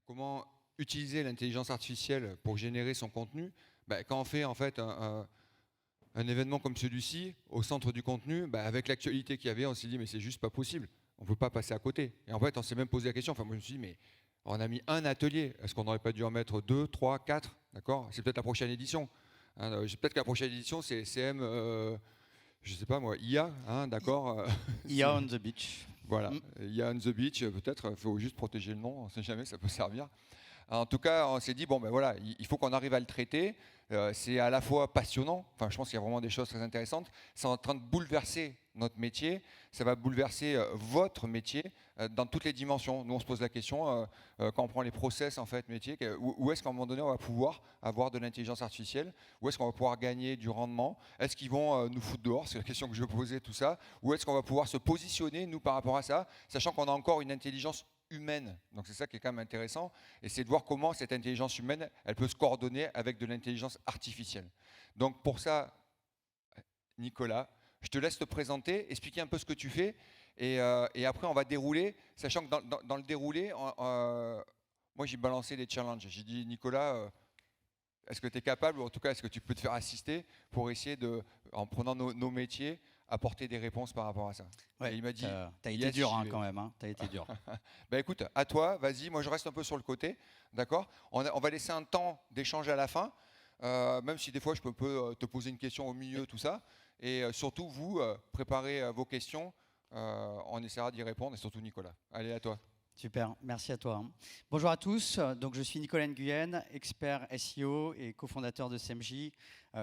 comment utiliser l'intelligence artificielle pour générer son contenu. Quand on fait en fait un événement comme celui-ci, au centre du contenu, avec l'actualité qu'il y avait, on s'est dit mais c'est juste pas possible. On ne peut pas passer à côté. Et en fait, on s'est même posé la question. Enfin, moi, je me suis dit mais on a mis un atelier. Est-ce qu'on n'aurait pas dû en mettre 2, 3, 4? D'accord. C'est peut-être la prochaine édition. Hein, peut-être que la prochaine édition, c'est CM, je sais pas moi, IA, hein, d'accord. IA on the beach. Voilà, IA on the beach, peut-être. Il faut juste protéger le nom. On ne sait jamais, ça peut servir. En tout cas, on s'est dit, bon, ben voilà, il faut qu'on arrive à le traiter. C'est à la fois passionnant, enfin, je pense qu'il y a vraiment des choses très intéressantes. C'est en train de bouleverser notre métier, ça va bouleverser votre métier dans toutes les dimensions. Nous, on se pose la question, quand on prend les process, en fait, métier, où est-ce qu'à un moment donné, on va pouvoir avoir de l'intelligence artificielle? Où est-ce qu'on va pouvoir gagner du rendement? Est-ce qu'ils vont nous foutre dehors? C'est la question que je posais, tout ça. Où est-ce qu'on va pouvoir se positionner, nous, par rapport à ça, sachant qu'on a encore une intelligence humaine. Donc c'est ça qui est quand même intéressant, et c'est de voir comment cette intelligence humaine, elle peut se coordonner avec de l'intelligence artificielle. Donc pour ça, Nicolas, je te laisse te présenter, expliquer un peu ce que tu fais, et après on va dérouler, sachant que dans le déroulé, moi j'ai balancé des challenges. J'ai dit, Nicolas, est-ce que tu es capable, ou en tout cas est-ce que tu peux te faire assister pour essayer de, en prenant nos métiers, apporter des réponses par rapport à ça. Ouais, et il m'a dit, t'as été dur quand même, hein, t'as été dur. Écoute, à toi, vas-y, moi je reste un peu sur le côté, d'accord. On va laisser un temps d'échange à la fin, même si des fois je peux te poser une question au milieu, tout ça. Et surtout, vous, préparez vos questions, on essaiera d'y répondre, et surtout Nicolas. Allez, à toi. Super, merci à toi. Bonjour à tous, donc je suis Nicolas Nguyen, expert SEO et cofondateur de SEMJ.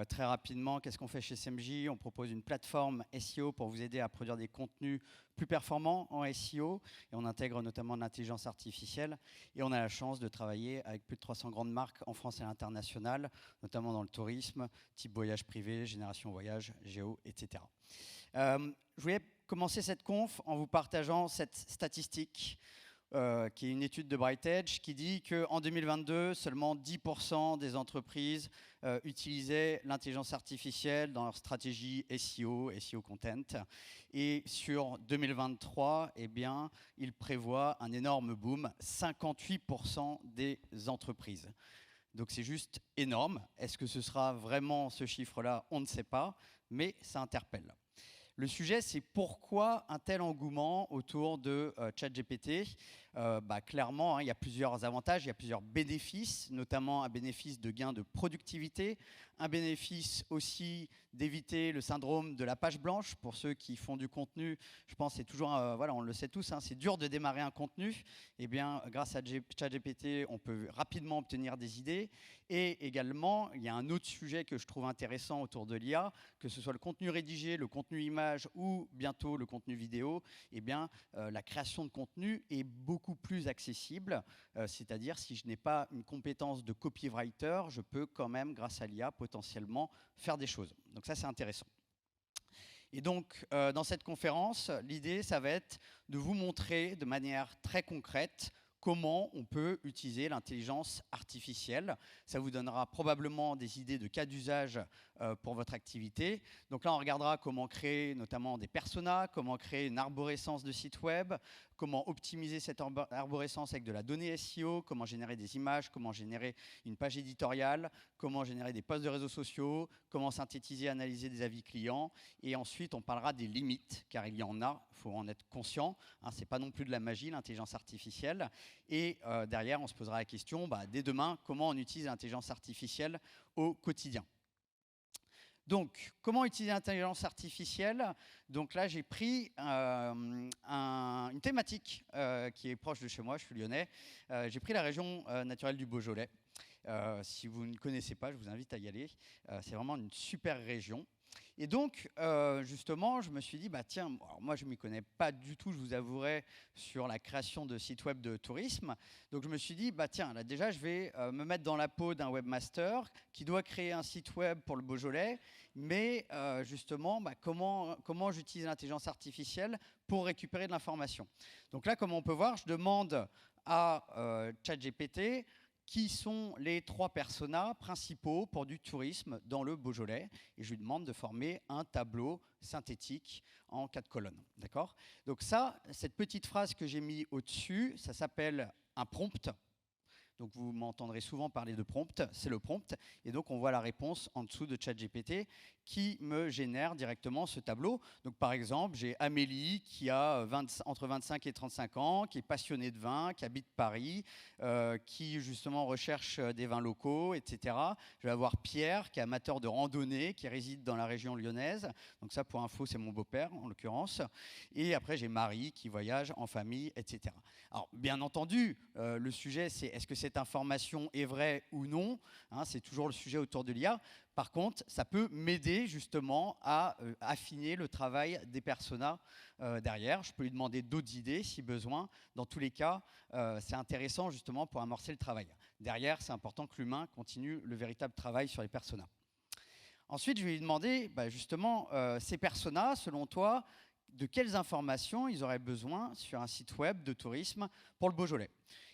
Très rapidement, qu'est-ce qu'on fait chez SEMJ? On propose une plateforme SEO pour vous aider à produire des contenus plus performants en SEO, et on intègre notamment l'intelligence artificielle, et on a la chance de travailler avec plus de 300 grandes marques en France et à l'international, notamment dans le tourisme, type voyage privé, Génération Voyage, Géo, etc. Je voulais commencer cette conf en vous partageant cette statistique qui est une étude de Bright Edge qui dit qu'en 2022, seulement 10% des entreprises utilisaient l'intelligence artificielle dans leur stratégie SEO, SEO content. Et sur 2023, eh bien, ils prévoient un énorme boom, 58% des entreprises. Donc c'est juste énorme. Est-ce que ce sera vraiment ce chiffre-là? On ne sait pas, mais ça interpelle. Le sujet, c'est pourquoi un tel engouement autour de ChatGPT. Clairement, hein, il y a plusieurs avantages, il y a plusieurs bénéfices, notamment un bénéfice de gain de productivité, un bénéfice aussi d'éviter le syndrome de la page blanche. Pour ceux qui font du contenu, je pense que c'est toujours, voilà, on le sait tous, hein, c'est dur de démarrer un contenu. Eh bien, grâce à ChatGPT, on peut rapidement obtenir des idées. Et également, il y a un autre sujet que je trouve intéressant autour de l'IA, que ce soit le contenu rédigé, le contenu image ou bientôt le contenu vidéo, eh bien, la création de contenu est beaucoup plus accessible. C'est-à-dire, si je n'ai pas une compétence de copywriter, je peux quand même, grâce à l'IA, potentiellement faire des choses. Donc ça, c'est intéressant. Et donc, dans cette conférence, l'idée, ça va être de vous montrer de manière très concrète comment on peut utiliser l'intelligence artificielle. Ça vous donnera probablement des idées de cas d'usage pour votre activité. Donc là, on regardera comment créer notamment des personas, comment créer une arborescence de site web, comment optimiser cette arborescence avec de la donnée SEO, comment générer des images, comment générer une page éditoriale, comment générer des posts de réseaux sociaux, comment synthétiser et analyser des avis clients. Et ensuite, on parlera des limites, car il y en a, il faut en être conscient. Hein, ce n'est pas non plus de la magie, l'intelligence artificielle. Et derrière, on se posera la question, dès demain, comment on utilise l'intelligence artificielle au quotidien. Donc, comment utiliser l'intelligence artificielle? Donc là, j'ai pris une thématique qui est proche de chez moi, je suis lyonnais. J'ai pris la région naturelle du Beaujolais. Si vous ne connaissez pas, je vous invite à y aller. C'est vraiment une super région. Et donc, justement, je me suis dit, tiens, alors moi, je ne m'y connais pas du tout, je vous avouerai, sur la création de sites web de tourisme. Donc, je me suis dit, tiens, là, déjà, je vais me mettre dans la peau d'un webmaster qui doit créer un site web pour le Beaujolais, mais justement, comment j'utilise l'intelligence artificielle pour récupérer de l'information. Donc là, comme on peut voir, je demande à ChatGPT qui sont les 3 personas principaux pour du tourisme dans le Beaujolais. Et je lui demande de former un tableau synthétique en 4 colonnes. D'accord? Donc ça, cette petite phrase que j'ai mis au-dessus, ça s'appelle un prompt. Donc vous m'entendrez souvent parler de prompt, c'est le prompt. Et donc on voit la réponse en dessous de ChatGPT qui me génère directement ce tableau. Donc par exemple, j'ai Amélie qui a entre 25 et 35 ans, qui est passionnée de vin, qui habite Paris, qui justement recherche des vins locaux, etc. Je vais avoir Pierre qui est amateur de randonnée, qui réside dans la région lyonnaise. Donc ça, pour info, c'est mon beau-père en l'occurrence. Et après, j'ai Marie qui voyage en famille, etc. Alors bien entendu, le sujet, c'est est-ce que cette information est vraie ou non, hein, c'est toujours le sujet autour de l'IA. Par contre, ça peut m'aider justement à affiner le travail des personas derrière. Je peux lui demander d'autres idées si besoin. Dans tous les cas, c'est intéressant justement pour amorcer le travail. Derrière, c'est important que l'humain continue le véritable travail sur les personas. Ensuite, je vais lui demander justement ces personas, selon toi, de quelles informations ils auraient besoin sur un site web de tourisme pour le Beaujolais.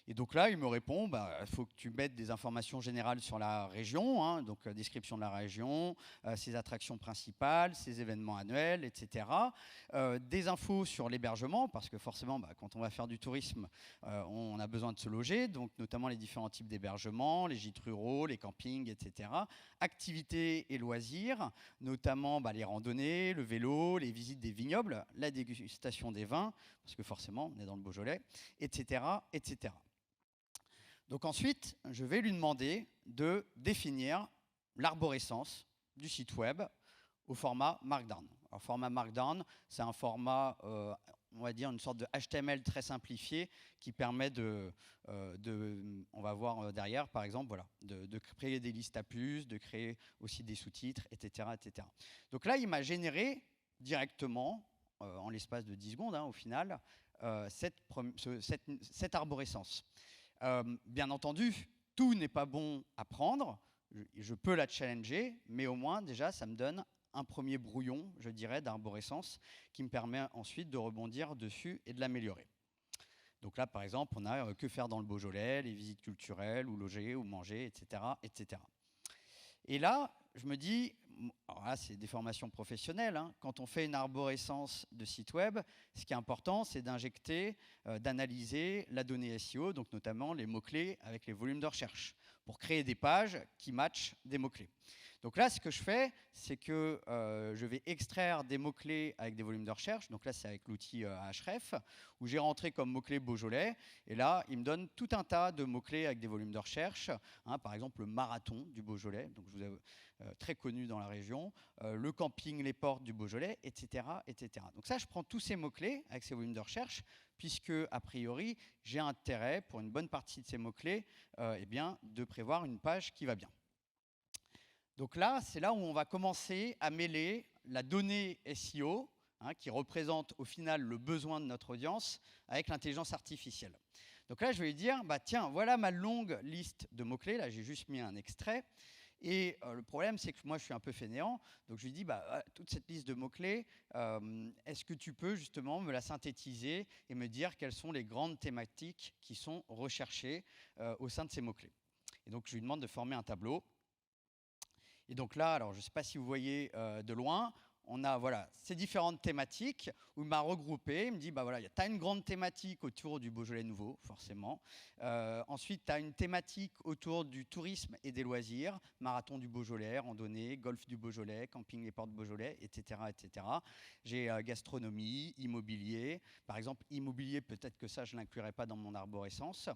Et donc là, il me répond, il faut que tu mettes des informations générales sur la région, hein, donc description de la région, ses attractions principales, ses événements annuels, etc. Des infos sur l'hébergement, parce que forcément, quand on va faire du tourisme, on a besoin de se loger, donc notamment les différents types d'hébergements, les gîtes ruraux, les campings, etc. Activités et loisirs, notamment les randonnées, le vélo, les visites des vignobles, la dégustation des vins, parce que forcément, on est dans le Beaujolais, etc., etc. Donc ensuite, je vais lui demander de définir l'arborescence du site web au format Markdown. Alors, format Markdown, c'est un format, on va dire, une sorte de HTML très simplifié qui permet on va voir derrière, par exemple, voilà, de créer des listes à puces, de créer aussi des sous-titres, etc., etc. Donc là, il m'a généré directement, en l'espace de 10 secondes, hein, au final, cette arborescence. Bien entendu, tout n'est pas bon à prendre. Je peux la challenger, mais au moins, déjà, ça me donne un premier brouillon, je dirais, d'arborescence qui me permet ensuite de rebondir dessus et de l'améliorer. Donc là, par exemple, on a que faire dans le Beaujolais, les visites culturelles, où loger, où manger, etc., etc. Et là, je me dis, alors là, c'est des formations professionnelles, hein, quand on fait une arborescence de site web, ce qui est important, c'est d'injecter, d'analyser la donnée SEO, donc notamment les mots-clés avec les volumes de recherche, pour créer des pages qui matchent des mots-clés. Donc là, ce que je fais, c'est que je vais extraire des mots-clés avec des volumes de recherche. Donc là, c'est avec l'outil Ahref, où j'ai rentré comme mot-clé Beaujolais. Et là, il me donne tout un tas de mots-clés avec des volumes de recherche. Hein, par exemple, le marathon du Beaujolais, donc je vous ai, très connu dans la région, le camping Les Portes du Beaujolais, etc., etc. Donc ça, je prends tous ces mots-clés avec ces volumes de recherche, puisque, a priori, j'ai intérêt, pour une bonne partie de ces mots-clés, de prévoir une page qui va bien. Donc là, c'est là où on va commencer à mêler la donnée SEO, hein, qui représente au final le besoin de notre audience, avec l'intelligence artificielle. Donc là, je vais lui dire, tiens, voilà ma longue liste de mots-clés. Là, j'ai juste mis un extrait. Et le problème, c'est que moi, je suis un peu fainéant. Donc je lui dis, toute cette liste de mots-clés, est-ce que tu peux justement me la synthétiser et me dire quelles sont les grandes thématiques qui sont recherchées au sein de ces mots-clés? Et donc, je lui demande de former un tableau. Et donc là, alors je ne sais pas si vous voyez de loin, on a ces différentes thématiques où il m'a regroupé. Il me dit, tu as une grande thématique autour du Beaujolais nouveau, forcément. Ensuite, tu as une thématique autour du tourisme et des loisirs, marathon du Beaujolais, randonnée, golf du Beaujolais, camping Les Portes Beaujolais, etc., etc. J'ai gastronomie, immobilier. Par exemple, immobilier, peut-être que ça, je ne l'inclurai pas dans mon arborescence.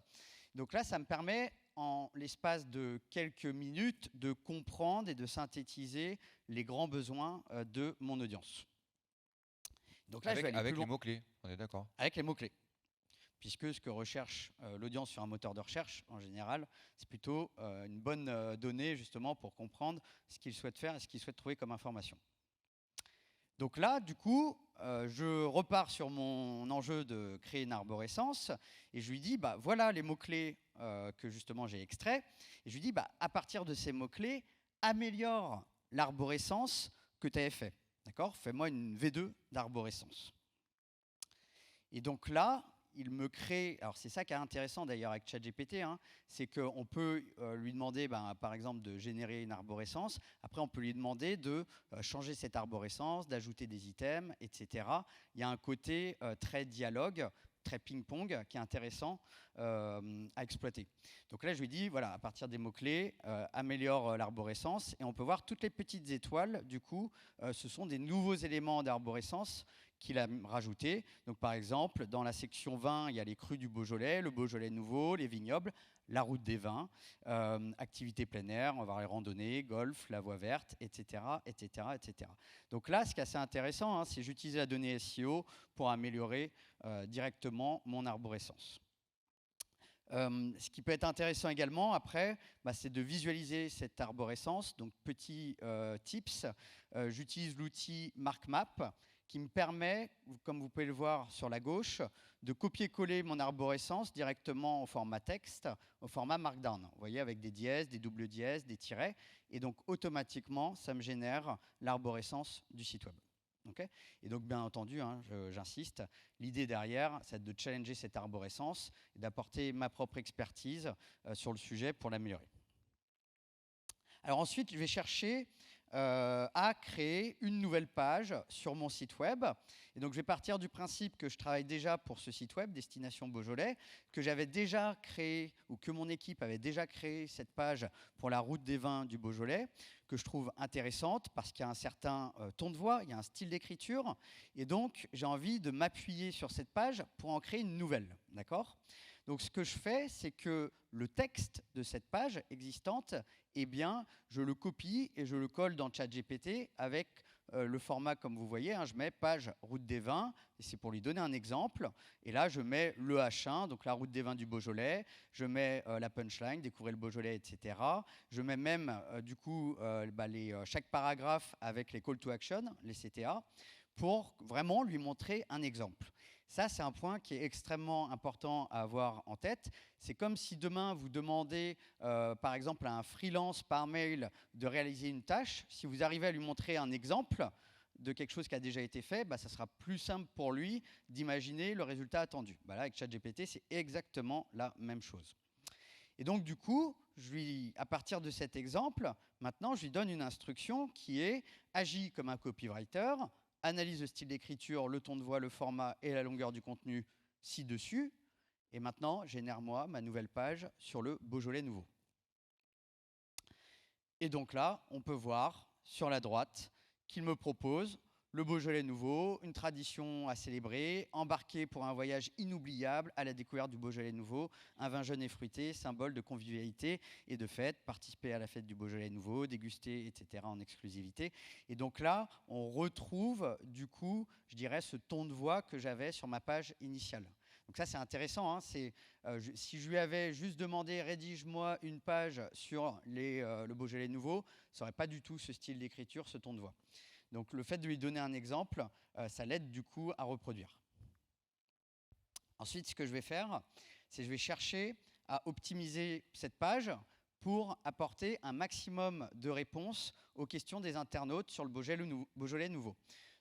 Donc là, ça me permet, en l'espace de quelques minutes, de comprendre et de synthétiser les grands besoins de mon audience. Donc là, avec les mots-clés, on est d'accord? Avec les mots-clés. Puisque ce que recherche l'audience sur un moteur de recherche, en général, c'est plutôt une bonne donnée, justement, pour comprendre ce qu'il souhaite faire et ce qu'il souhaite trouver comme information. Donc là, du coup, je repars sur mon enjeu de créer une arborescence et je lui dis, voilà les mots-clés que justement j'ai extraits. Et je lui dis, à partir de ces mots-clés, améliore l'arborescence que tu avais fait. D'accord? Fais-moi une V2 d'arborescence. Et donc là, il me crée, alors c'est ça qui est intéressant d'ailleurs avec ChatGPT, hein, c'est qu'on peut lui demander par exemple de générer une arborescence, après on peut lui demander de changer cette arborescence, d'ajouter des items, etc. Il y a un côté très dialogue très ping-pong qui est intéressant à exploiter. Donc là, je lui dis, voilà, à partir des mots-clés, améliore l'arborescence. Et on peut voir toutes les petites étoiles, du coup, ce sont des nouveaux éléments d'arborescence qu'il a rajoutés. Donc par exemple, dans la section 20, il y a les crus du Beaujolais, le Beaujolais nouveau, les vignobles, la route des vins, activités plein air, on va voir les randonnées, golf, la voie verte, etc., etc., etc. Donc là, ce qui est assez intéressant, hein, c'est que j'utilise la donnée SEO pour améliorer directement mon arborescence. Ce qui peut être intéressant également après, c'est de visualiser cette arborescence. Donc petit tips, j'utilise l'outil MarkMap qui me permet, comme vous pouvez le voir sur la gauche, de copier-coller mon arborescence directement au format texte, au format Markdown. Vous voyez, avec des dièses, des doubles dièses, des tirets. Et donc, automatiquement, ça me génère l'arborescence du site web. Okay, et donc, bien entendu, hein, j'insiste, l'idée derrière, c'est de challenger cette arborescence et d'apporter ma propre expertise sur le sujet pour l'améliorer. Alors ensuite, je vais chercher à créer une nouvelle page sur mon site web. Et donc, je vais partir du principe que je travaille déjà pour ce site web, Destination Beaujolais, que j'avais déjà créé, ou que mon équipe avait déjà créé cette page pour la route des vins du Beaujolais, que je trouve intéressante parce qu'il y a un certain ton de voix, il y a un style d'écriture. Et donc, j'ai envie de m'appuyer sur cette page pour en créer une nouvelle. D'accord ? Donc, ce que je fais, c'est que le texte de cette page existante, eh bien, je le copie et je le colle dans ChatGPT avec le format, comme vous voyez, hein, je mets page route des vins, et c'est pour lui donner un exemple. Et là, je mets le H1, donc la route des vins du Beaujolais, je mets la punchline, découvrez le Beaujolais, etc. Je mets même, du coup, chaque paragraphe avec les call to action, les CTA, pour vraiment lui montrer un exemple. Ça, c'est un point qui est extrêmement important à avoir en tête. C'est comme si demain, vous demandez, par exemple, à un freelance par mail de réaliser une tâche. Si vous arrivez à lui montrer un exemple de quelque chose qui a déjà été fait, ça sera plus simple pour lui d'imaginer le résultat attendu. Là, avec ChatGPT, c'est exactement la même chose. Et donc, du coup, à partir de cet exemple, maintenant, je lui donne une instruction qui est « agis comme un copywriter », analyse le style d'écriture, le ton de voix, le format et la longueur du contenu ci-dessus. Et maintenant, génère-moi ma nouvelle page sur le Beaujolais nouveau. Et donc là, on peut voir sur la droite qu'il me propose le Beaujolais nouveau, une tradition à célébrer, embarquer pour un voyage inoubliable à la découverte du Beaujolais nouveau, un vin jeune et fruité, symbole de convivialité et de fête, participer à la fête du Beaujolais nouveau, déguster, etc. en exclusivité. Et donc là, on retrouve du coup, je dirais, ce ton de voix que j'avais sur ma page initiale. Donc ça, c'est intéressant. Hein, si je lui avais juste demandé « rédige-moi une page sur le Beaujolais nouveau », ça n'aurait pas du tout ce style d'écriture, ce ton de voix. Donc le fait de lui donner un exemple, ça l'aide du coup à reproduire. Ensuite, ce que je vais faire, c'est que je vais chercher à optimiser cette page pour apporter un maximum de réponses aux questions des internautes sur le Beaujolais nouveau.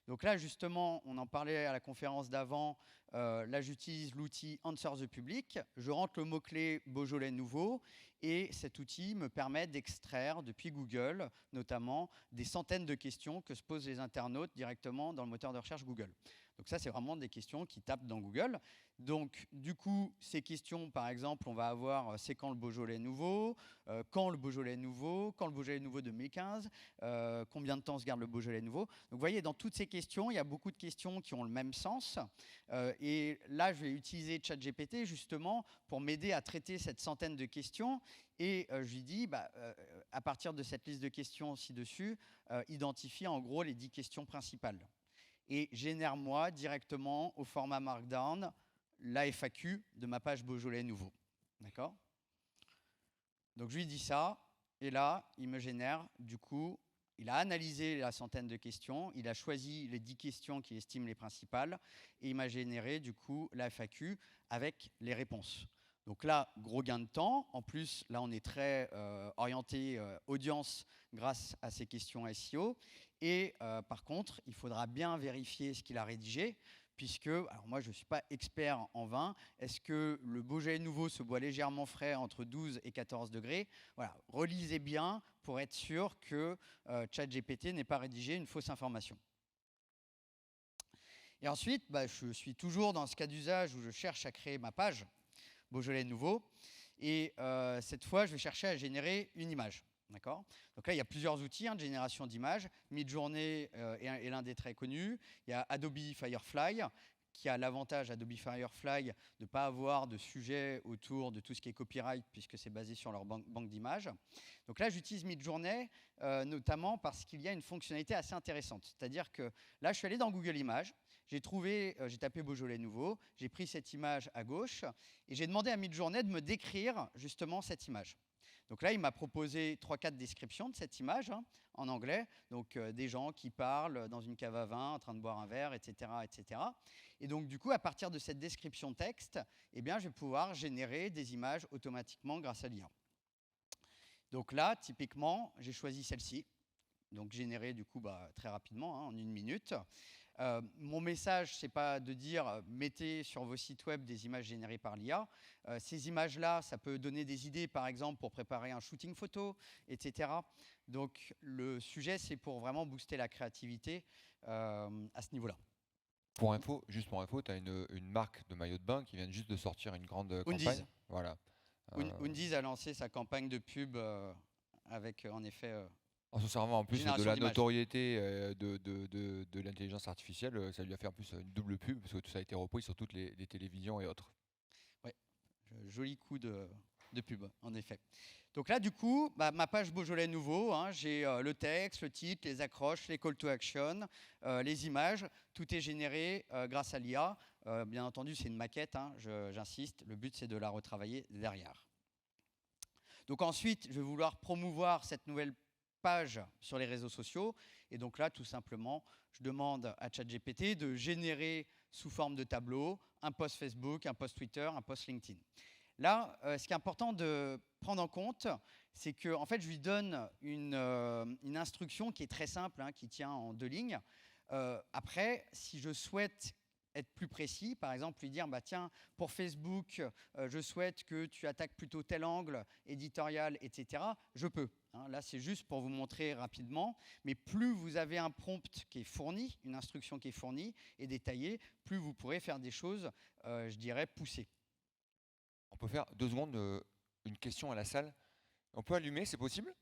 Donc là, justement, on en parlait à la conférence d'avant, là j'utilise l'outil Answer the Public, je rentre le mot-clé Beaujolais nouveau et cet outil me permet d'extraire depuis Google, notamment, des centaines de questions que se posent les internautes directement dans le moteur de recherche Google. Donc ça, c'est vraiment des questions qui tapent dans Google. Donc, du coup, ces questions, par exemple, on va avoir c'est quand le Beaujolais nouveau, quand le Beaujolais nouveau, quand le Beaujolais nouveau 2015, combien de temps se garde le Beaujolais nouveau. Donc, vous voyez, dans toutes ces questions, il y a beaucoup de questions qui ont le même sens. Et là, je vais utiliser ChatGPT justement pour m'aider à traiter cette centaine de questions. Et je lui dis, à partir de cette liste de questions ci-dessus, identifie en gros les 10 questions principales. Et génère-moi directement au format Markdown la FAQ de ma page Beaujolais nouveau. D'accord ? Donc je lui dis ça, et là, il me génère, du coup, il a analysé la centaine de questions, il a choisi les 10 questions qu'il estime les principales, et il m'a généré, du coup, la FAQ avec les réponses. Donc là, gros gain de temps. En plus, là, on est très orienté audience grâce à ces questions SEO. Et par contre, il faudra bien vérifier ce qu'il a rédigé, puisque, alors moi, je ne suis pas expert en vin. Est-ce que le Beaujolais nouveau se boit légèrement frais entre 12 et 14 degrés ? Voilà, relisez bien pour être sûr que ChatGPT n'ait pas rédigé une fausse information. Et ensuite, je suis toujours dans ce cas d'usage où je cherche à créer ma page Beaujolais Nouveau. Et cette fois, je vais chercher à générer une image. D'accord ? Donc là, il y a plusieurs outils de génération d'images. Midjourney est l'un des très connus. Il y a Adobe Firefly, qui a l'avantage, Adobe Firefly, de ne pas avoir de sujet autour de tout ce qui est copyright, puisque c'est basé sur leur banque d'images. Donc là, j'utilise Midjourney, notamment parce qu'il y a une fonctionnalité assez intéressante. C'est-à-dire que là, je suis allé dans Google Images, j'ai tapé Beaujolais Nouveau, j'ai pris cette image à gauche, et j'ai demandé à Midjourney de me décrire justement cette image. Donc là, il m'a proposé 3-4 descriptions de cette image en anglais. Donc des gens qui parlent dans une cave à vin en train de boire un verre, etc., etc. Et donc du coup, à partir de cette description texte, je vais pouvoir générer des images automatiquement grâce à l'IA. Donc là, typiquement, j'ai choisi celle-ci. Donc générée du coup très rapidement, en 1 minute. Mon message, ce n'est pas de dire mettez sur vos sites web des images générées par l'IA. Ces images-là, ça peut donner des idées, par exemple, pour préparer un shooting photo, etc. Donc le sujet, c'est pour vraiment booster la créativité à ce niveau-là. Juste pour info, tu as une marque de maillot de bain qui vient juste de sortir une grande Undies. campagne. Voilà. Undies a lancé sa campagne de pub avec, en effet... En se servant en plus de génération la d'images. notoriété de l'intelligence artificielle, ça lui a fait en plus une double pub, parce que tout ça a été repris sur toutes les télévisions et autres. Oui, joli coup de pub, en effet. Donc là, du coup, ma page Beaujolais Nouveau, j'ai le texte, le titre, les accroches, les call to action, les images. Tout est généré grâce à l'IA. Bien entendu, c'est une maquette, j'insiste. Le but, c'est de la retravailler derrière. Donc ensuite, je vais vouloir promouvoir cette nouvelle page sur les réseaux sociaux. Et donc là, tout simplement, je demande à ChatGPT de générer sous forme de tableau un post Facebook, un post Twitter, un post LinkedIn. Là, ce qui est important de prendre en compte, c'est que en fait, je lui donne une instruction qui est très simple, qui tient en 2 lignes. Après, si je souhaite être plus précis, par exemple lui dire tiens, pour Facebook, je souhaite que tu attaques plutôt tel angle éditorial, etc., je peux. Là, c'est juste pour vous montrer rapidement, mais plus vous avez un prompt qui est fourni, une instruction qui est fournie et détaillée, plus vous pourrez faire des choses, je dirais, poussées. On peut faire 2 secondes, une question à la salle. On peut allumer, c'est possible ?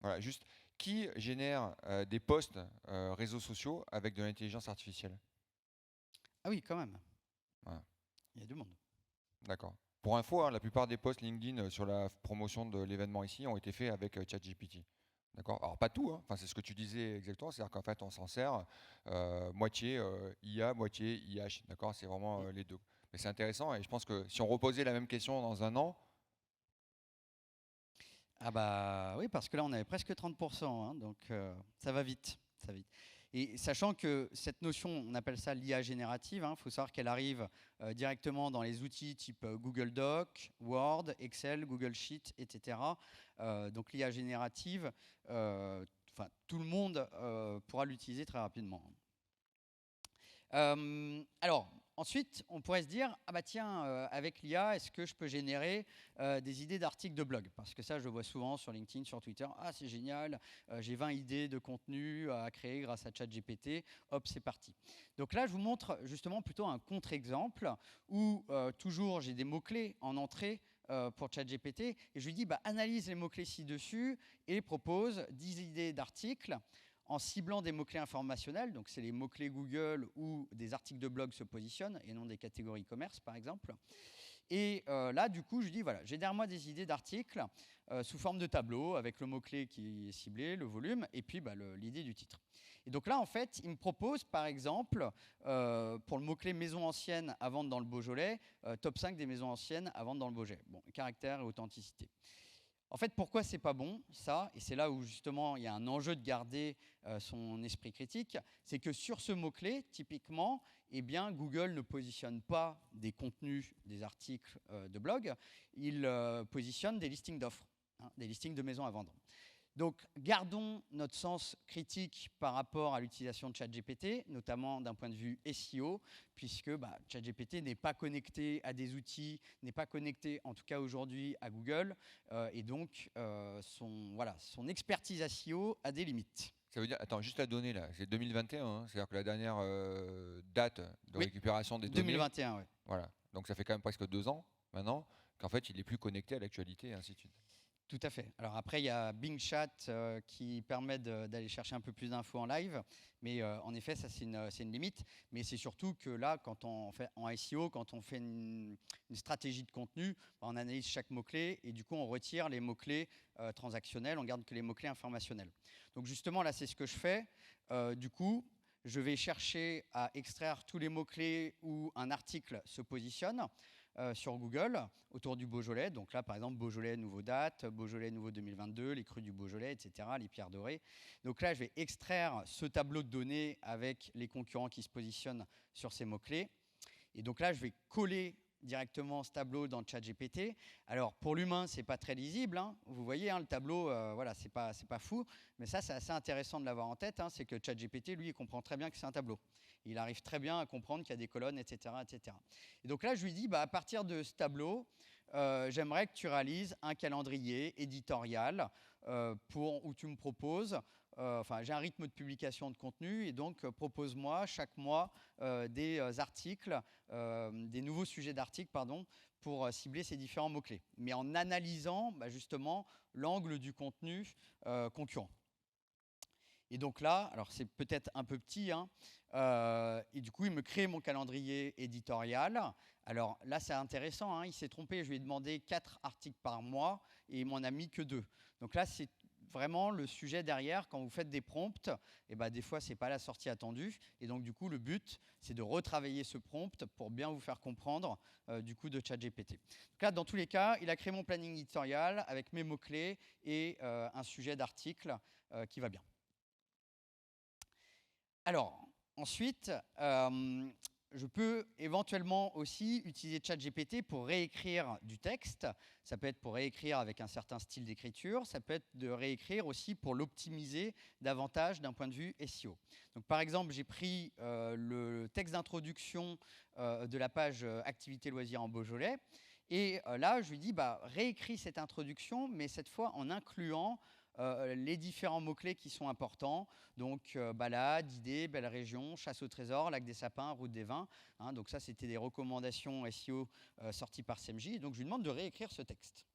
Voilà, juste, qui génère des posts réseaux sociaux avec de l'intelligence artificielle ? Ah oui, quand même. Voilà. Il y a du monde. D'accord. Pour info, la plupart des posts LinkedIn sur la promotion de l'événement ici ont été faits avec ChatGPT. D'accord. Alors pas tout, enfin, c'est ce que tu disais exactement, c'est-à-dire qu'en fait on s'en sert moitié IA, moitié IH. D'accord. C'est vraiment les deux. Mais c'est intéressant et je pense que si on reposait la même question dans 1 an. Ah oui, parce que là on avait presque 30%, donc ça va vite, ça va vite. Et sachant que cette notion, on appelle ça l'IA générative, faut savoir qu'elle arrive directement dans les outils type Google Doc, Word, Excel, Google Sheet, etc. Donc l'IA générative, tout le monde pourra l'utiliser très rapidement. Alors, ensuite, on pourrait se dire, avec l'IA, est-ce que je peux générer des idées d'articles de blog ? Parce que ça, je le vois souvent sur LinkedIn, sur Twitter. Ah, c'est génial, j'ai 20 idées de contenu à créer grâce à ChatGPT. Hop, c'est parti. Donc là, je vous montre justement plutôt un contre-exemple où toujours j'ai des mots-clés en entrée pour ChatGPT et je lui dis, analyse les mots-clés ci-dessus et propose 10 idées d'articles en ciblant des mots-clés informationnels, donc c'est les mots-clés Google où des articles de blog se positionnent et non des catégories commerce, par exemple. Et là, du coup, je dis, voilà, génère-moi des idées d'articles sous forme de tableau avec le mot-clé qui est ciblé, le volume, et puis l'idée du titre. Et donc là, en fait, il me propose, par exemple, pour le mot-clé maison ancienne à vendre dans le Beaujolais, top 5 des maisons anciennes à vendre dans le Beaujolais. Bon, caractère et authenticité. En fait, pourquoi c'est pas bon, ça, et c'est là où justement il y a un enjeu de garder son esprit critique, c'est que sur ce mot-clé, typiquement, Google ne positionne pas des contenus, des articles de blog, il positionne des listings d'offres, des listings de maisons à vendre. Donc, gardons notre sens critique par rapport à l'utilisation de ChatGPT, notamment d'un point de vue SEO, puisque ChatGPT n'est pas connecté à des outils, n'est pas connecté, en tout cas aujourd'hui, à Google, et donc son expertise SEO a des limites. Ça veut dire, attends, juste la donnée là, c'est 2021, hein, c'est-à-dire que la dernière date de Oui, récupération des données. 2021, oui. Voilà, donc ça fait quand même presque 2 ans maintenant qu'en fait il est plus connecté à l'actualité et ainsi de suite. Tout à fait. Alors après, il y a Bing Chat qui permet d'aller chercher un peu plus d'infos en live, mais en effet, ça c'est une limite. Mais c'est surtout que là, quand on fait en SEO, quand on fait une stratégie de contenu, on analyse chaque mot-clé et du coup, on retire les mots-clés transactionnels, on garde que les mots-clés informationnels. Donc justement, là, c'est ce que je fais. Du coup, je vais chercher à extraire tous les mots-clés où un article se positionne sur Google autour du Beaujolais. Donc là, par exemple, Beaujolais nouveau date, Beaujolais nouveau 2022, les crus du Beaujolais, etc., les pierres dorées. Donc là, je vais extraire ce tableau de données avec les concurrents qui se positionnent sur ces mots-clés. Et donc là, je vais coller directement ce tableau dans ChatGPT. Alors pour l'humain, c'est pas très lisible, hein. Vous voyez, hein, le tableau, voilà, c'est pas fou. Mais ça, c'est assez intéressant de l'avoir en tête. Hein, c'est que ChatGPT, lui, il comprend très bien que c'est un tableau. Il arrive très bien à comprendre qu'il y a des colonnes, etc., etc. Et donc là, je lui dis, à partir de ce tableau, j'aimerais que tu réalises un calendrier éditorial où tu me proposes. J'ai un rythme de publication de contenu et donc propose-moi chaque mois des articles, des nouveaux sujets d'articles, pardon, pour cibler ces différents mots-clés, mais en analysant justement l'angle du contenu concurrent. Et donc là, alors c'est peut-être un peu petit, hein, et du coup, il me crée mon calendrier éditorial. Alors là, c'est intéressant, hein, il s'est trompé, je lui ai demandé 4 articles par mois et il m'en a mis que 2. Donc là, c'est vraiment le sujet derrière. Quand vous faites des prompts, des fois, ce n'est pas la sortie attendue. Et donc, du coup, le but, c'est de retravailler ce prompt pour bien vous faire comprendre du coup de ChatGPT. Donc là, dans tous les cas, il a créé mon planning éditorial avec mes mots-clés et un sujet d'article qui va bien. Alors, ensuite, je peux éventuellement aussi utiliser ChatGPT pour réécrire du texte. Ça peut être pour réécrire avec un certain style d'écriture. Ça peut être de réécrire aussi pour l'optimiser davantage d'un point de vue SEO. Donc, par exemple, j'ai pris le texte d'introduction de la page Activités loisirs en Beaujolais. Et là, je lui dis, réécris cette introduction, mais cette fois en incluant les différents mots-clés qui sont importants. Donc, balade, idée, belle région, chasse au trésor, lac des sapins, route des vins. Hein, donc ça, c'était des recommandations SEO sorties par CMJ. Donc, je lui demande de réécrire ce texte.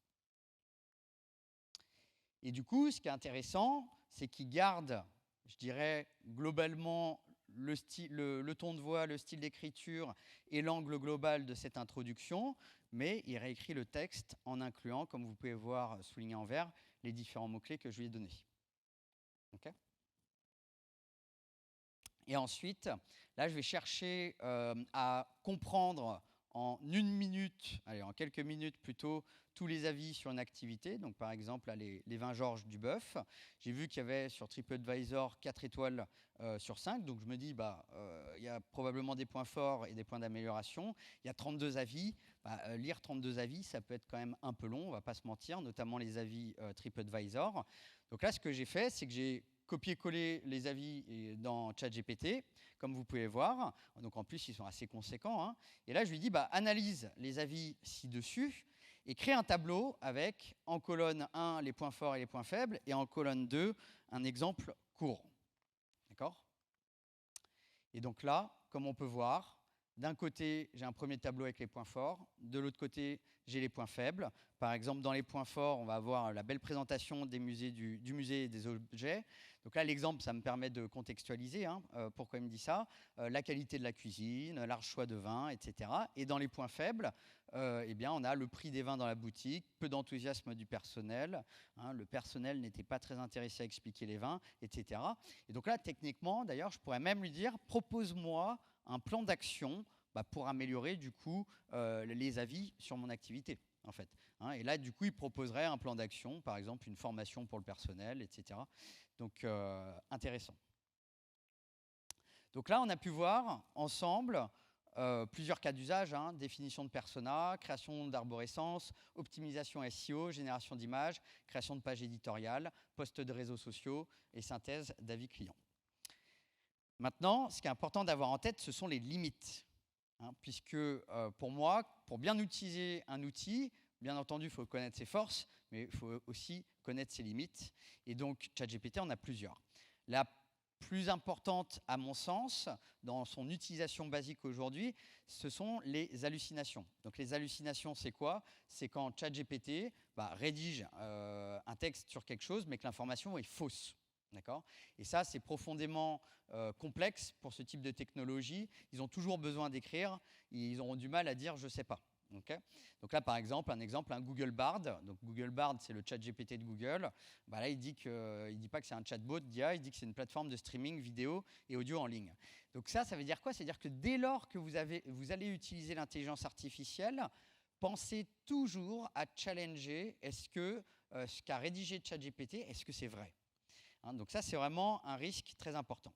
Et du coup, ce qui est intéressant, c'est qu'il garde, je dirais, globalement le ton de voix, le style d'écriture et l'angle global de cette introduction, mais il réécrit le texte en incluant, comme vous pouvez voir souligné en vert, les différents mots-clés que je lui ai donnés. Okay. Et ensuite, là, je vais chercher à comprendre en en quelques minutes plutôt, tous les avis sur une activité. Donc, par exemple, là, les vins Georges du Bœuf. J'ai vu qu'il y avait sur TripAdvisor 4 étoiles sur 5. Donc, je me dis, il y a probablement des points forts et des points d'amélioration. Il y a 32 avis. Lire 32 avis, ça peut être quand même un peu long, on ne va pas se mentir, notamment les avis TripAdvisor. Donc là, ce que j'ai fait, c'est que j'ai copier-coller les avis dans ChatGPT, comme vous pouvez voir. Donc en plus, ils sont assez conséquents. Hein. Et là, je lui dis, analyse les avis ci-dessus et crée un tableau avec, en colonne 1, les points forts et les points faibles, et en colonne 2, un exemple court. D'accord ? Et donc là, comme on peut voir, d'un côté, j'ai un premier tableau avec les points forts. De l'autre côté, j'ai les points faibles. Par exemple, dans les points forts, on va avoir la belle présentation des musées, du musée et des objets. Donc là, l'exemple, ça me permet de contextualiser. Hein, pourquoi il me dit ça ? La qualité de la cuisine, large choix de vins, etc. Et dans les points faibles, on a le prix des vins dans la boutique, peu d'enthousiasme du personnel. Hein, le personnel n'était pas très intéressé à expliquer les vins, etc. Et donc là, techniquement, d'ailleurs, je pourrais même lui dire, propose-moi un plan d'action pour améliorer du coup les avis sur mon activité en fait. Hein, et là du coup il proposerait un plan d'action, par exemple une formation pour le personnel, etc. Donc intéressant. Donc là on a pu voir ensemble plusieurs cas d'usage, hein, définition de persona, création d'arborescence, optimisation SEO, génération d'images, création de pages éditoriales, posts de réseaux sociaux et synthèse d'avis clients. Maintenant, ce qui est important d'avoir en tête, ce sont les limites. Hein, puisque pour moi, pour bien utiliser un outil, bien entendu, il faut connaître ses forces, mais il faut aussi connaître ses limites. Et donc, ChatGPT en a plusieurs. La plus importante, à mon sens, dans son utilisation basique aujourd'hui, ce sont les hallucinations. Donc les hallucinations, c'est quoi? C'est quand ChatGPT rédige un texte sur quelque chose, mais que l'information est fausse. D'accord? Et ça, c'est profondément complexe pour ce type de technologie. Ils ont toujours besoin d'écrire, ils auront du mal à dire « je ne sais pas ». Okay. Donc là, par exemple, un Google Bard. Donc Google Bard, c'est le chat GPT de Google. Là, il dit pas que c'est un chatbot d'IA, il dit que c'est une plateforme de streaming vidéo et audio en ligne. Donc ça veut dire quoi? C'est-à-dire que dès lors que vous allez utiliser l'intelligence artificielle, pensez toujours à challenger est-ce que ce qu'a rédigé ChatGPT, est-ce que c'est vrai? Donc ça, c'est vraiment un risque très important.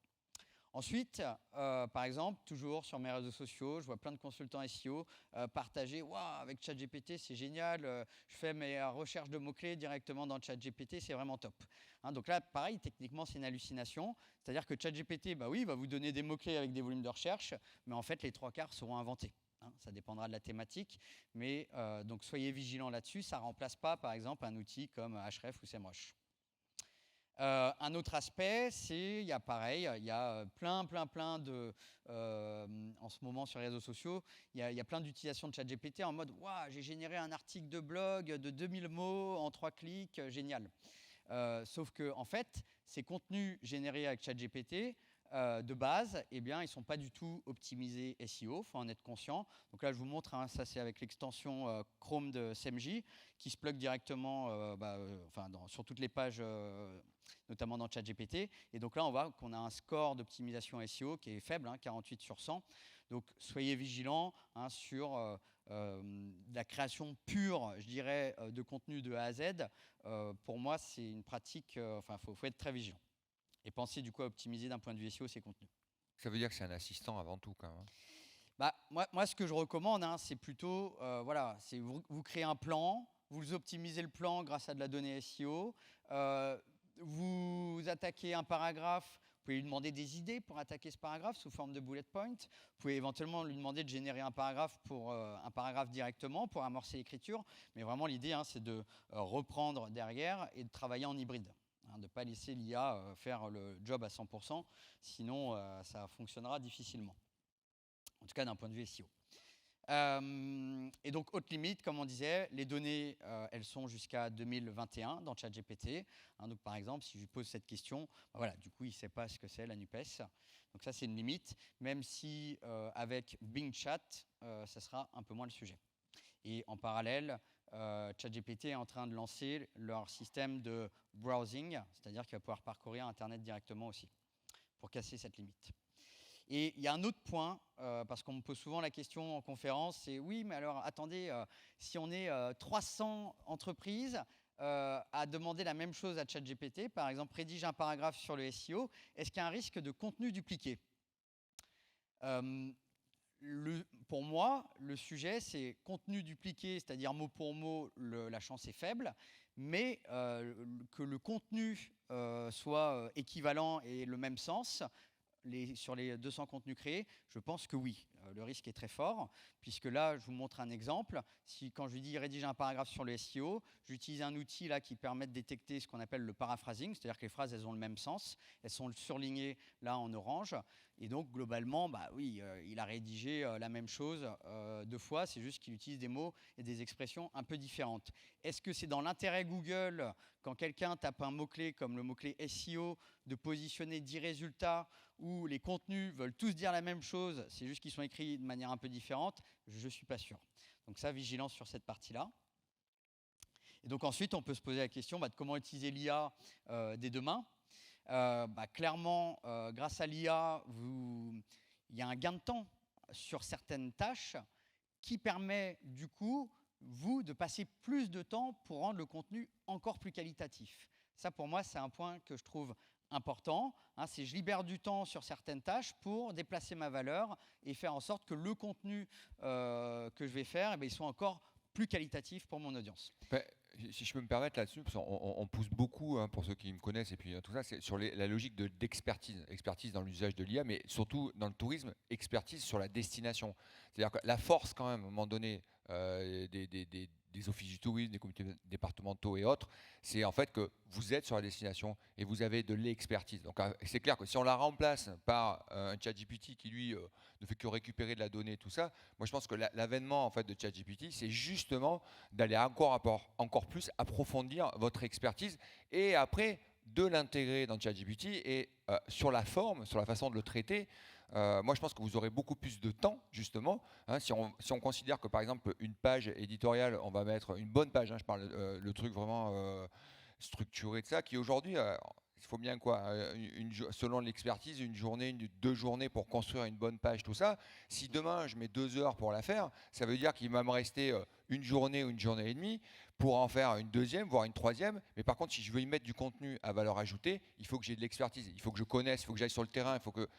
Ensuite, par exemple, toujours sur mes réseaux sociaux, je vois plein de consultants SEO partager « Waouh, avec ChatGPT, c'est génial, je fais mes recherches de mots-clés directement dans ChatGPT, c'est vraiment top. » Donc là, pareil, techniquement, c'est une hallucination. C'est-à-dire que ChatGPT, oui, il va vous donner des mots-clés avec des volumes de recherche, mais en fait, les 3/4 seront inventés. Ça dépendra de la thématique, mais donc soyez vigilants là-dessus. Ça ne remplace pas, par exemple, un outil comme Ahrefs ou SEMrush. Un autre aspect, c'est, il y a plein de, en ce moment sur les réseaux sociaux, il y a plein d'utilisations de ChatGPT en mode « Waouh, j'ai généré un article de blog de 2000 mots en 3 clics, génial ». Sauf que, en fait, ces contenus générés avec ChatGPT, de base, ils ne sont pas du tout optimisés SEO, il faut en être conscient. Donc là, je vous montre, ça c'est avec l'extension Chrome de SEMJ, qui se plug directement sur toutes les pages, notamment dans ChatGPT. Et donc là, on voit qu'on a un score d'optimisation SEO qui est faible, 48 sur 100. Donc soyez vigilants sur la création pure, je dirais, de contenu de A à Z. Pour moi, c'est une pratique, faut être très vigilant. Et pensez du coup à optimiser d'un point de vue SEO ces contenus. Ça veut dire que c'est un assistant avant tout quand même. Moi, ce que je recommande, c'est plutôt, c'est vous créez un plan, vous optimisez le plan grâce à de la donnée SEO, vous attaquez un paragraphe, vous pouvez lui demander des idées pour attaquer ce paragraphe sous forme de bullet point. Vous pouvez éventuellement lui demander de générer un paragraphe directement pour amorcer l'écriture. Mais vraiment, l'idée, c'est de reprendre derrière et de travailler en hybride. De ne pas laisser l'IA faire le job à 100%, sinon ça fonctionnera difficilement. En tout cas, d'un point de vue SEO. Et donc, haute limite, comme on disait, les données, elles sont jusqu'à 2021 dans ChatGPT. Donc, par exemple, si je lui pose cette question, du coup, il ne sait pas ce que c'est la NUPES. Donc ça, c'est une limite, même si avec Bing Chat, ça sera un peu moins le sujet. Et en parallèle, ChatGPT est en train de lancer leur système de browsing, c'est-à-dire qu'il va pouvoir parcourir Internet directement aussi, pour casser cette limite. Et il y a un autre point, parce qu'on me pose souvent la question en conférence, c'est oui, mais alors attendez, si on est 300 entreprises à demander la même chose à ChatGPT, par exemple, rédige un paragraphe sur le SEO, est-ce qu'il y a un risque de contenu dupliqué? Pour moi, le sujet, c'est contenu dupliqué, c'est-à-dire mot pour mot, la chance est faible, mais que le contenu soit équivalent et le même sens, sur les 200 contenus créés, je pense que oui, le risque est très fort, puisque là, je vous montre un exemple. Quand je lui dis rédiger un paragraphe sur le SEO, j'utilise un outil là qui permet de détecter ce qu'on appelle le paraphrasing, c'est-à-dire que les phrases, elles ont le même sens, elles sont surlignées là en orange, et donc globalement, oui, il a rédigé la même chose 2 fois, c'est juste qu'il utilise des mots et des expressions un peu différentes. Est-ce que c'est dans l'intérêt Google, quand quelqu'un tape un mot-clé comme le mot-clé SEO, de positionner 10 résultats où les contenus veulent tous dire la même chose, c'est juste qu'ils sont écrits de manière un peu différente? Je ne suis pas sûr. Donc ça, vigilance sur cette partie-là. Et donc ensuite, on peut se poser la question de comment utiliser l'IA dès demain. Clairement, grâce à l'IA, il y a un gain de temps sur certaines tâches qui permet du coup, de passer plus de temps pour rendre le contenu encore plus qualitatif. Ça, pour moi, c'est un point que je trouve important. C'est je libère du temps sur certaines tâches pour déplacer ma valeur et faire en sorte que le contenu que je vais faire, il soit encore plus qualitatif pour mon audience. Si je peux me permettre là-dessus, parce qu'on pousse beaucoup, pour ceux qui me connaissent, et puis tout ça, c'est sur la logique d'expertise. Expertise dans l'usage de l'IA, mais surtout dans le tourisme, expertise sur la destination. C'est-à-dire que la force, quand même, à un moment donné, des des offices du tourisme, des comités départementaux et autres, c'est en fait que vous êtes sur la destination et vous avez de l'expertise. Donc c'est clair que si on la remplace par un ChatGPT qui lui ne fait que récupérer de la donnée, tout ça, moi je pense que l'avènement en fait de ChatGPT, c'est justement d'aller encore plus approfondir votre expertise et après de l'intégrer dans ChatGPT et sur la forme, sur la façon de le traiter. Moi, je pense que vous aurez beaucoup plus de temps, justement. Hein, si on considère que, par exemple, une page éditoriale, on va mettre une bonne page, hein, je parle le truc vraiment structuré de ça, qui aujourd'hui, il faut bien quoi, selon l'expertise, une journée, 2 journées pour construire une bonne page, tout ça. Si demain, je mets 2 heures pour la faire, ça veut dire qu'il va me rester une journée ou une journée et demie pour en faire une deuxième, voire une troisième. Mais par contre, si je veux y mettre du contenu à valeur ajoutée, il faut que j'ai de l'expertise, il faut que je connaisse, il faut que j'aille sur le terrain, il faut que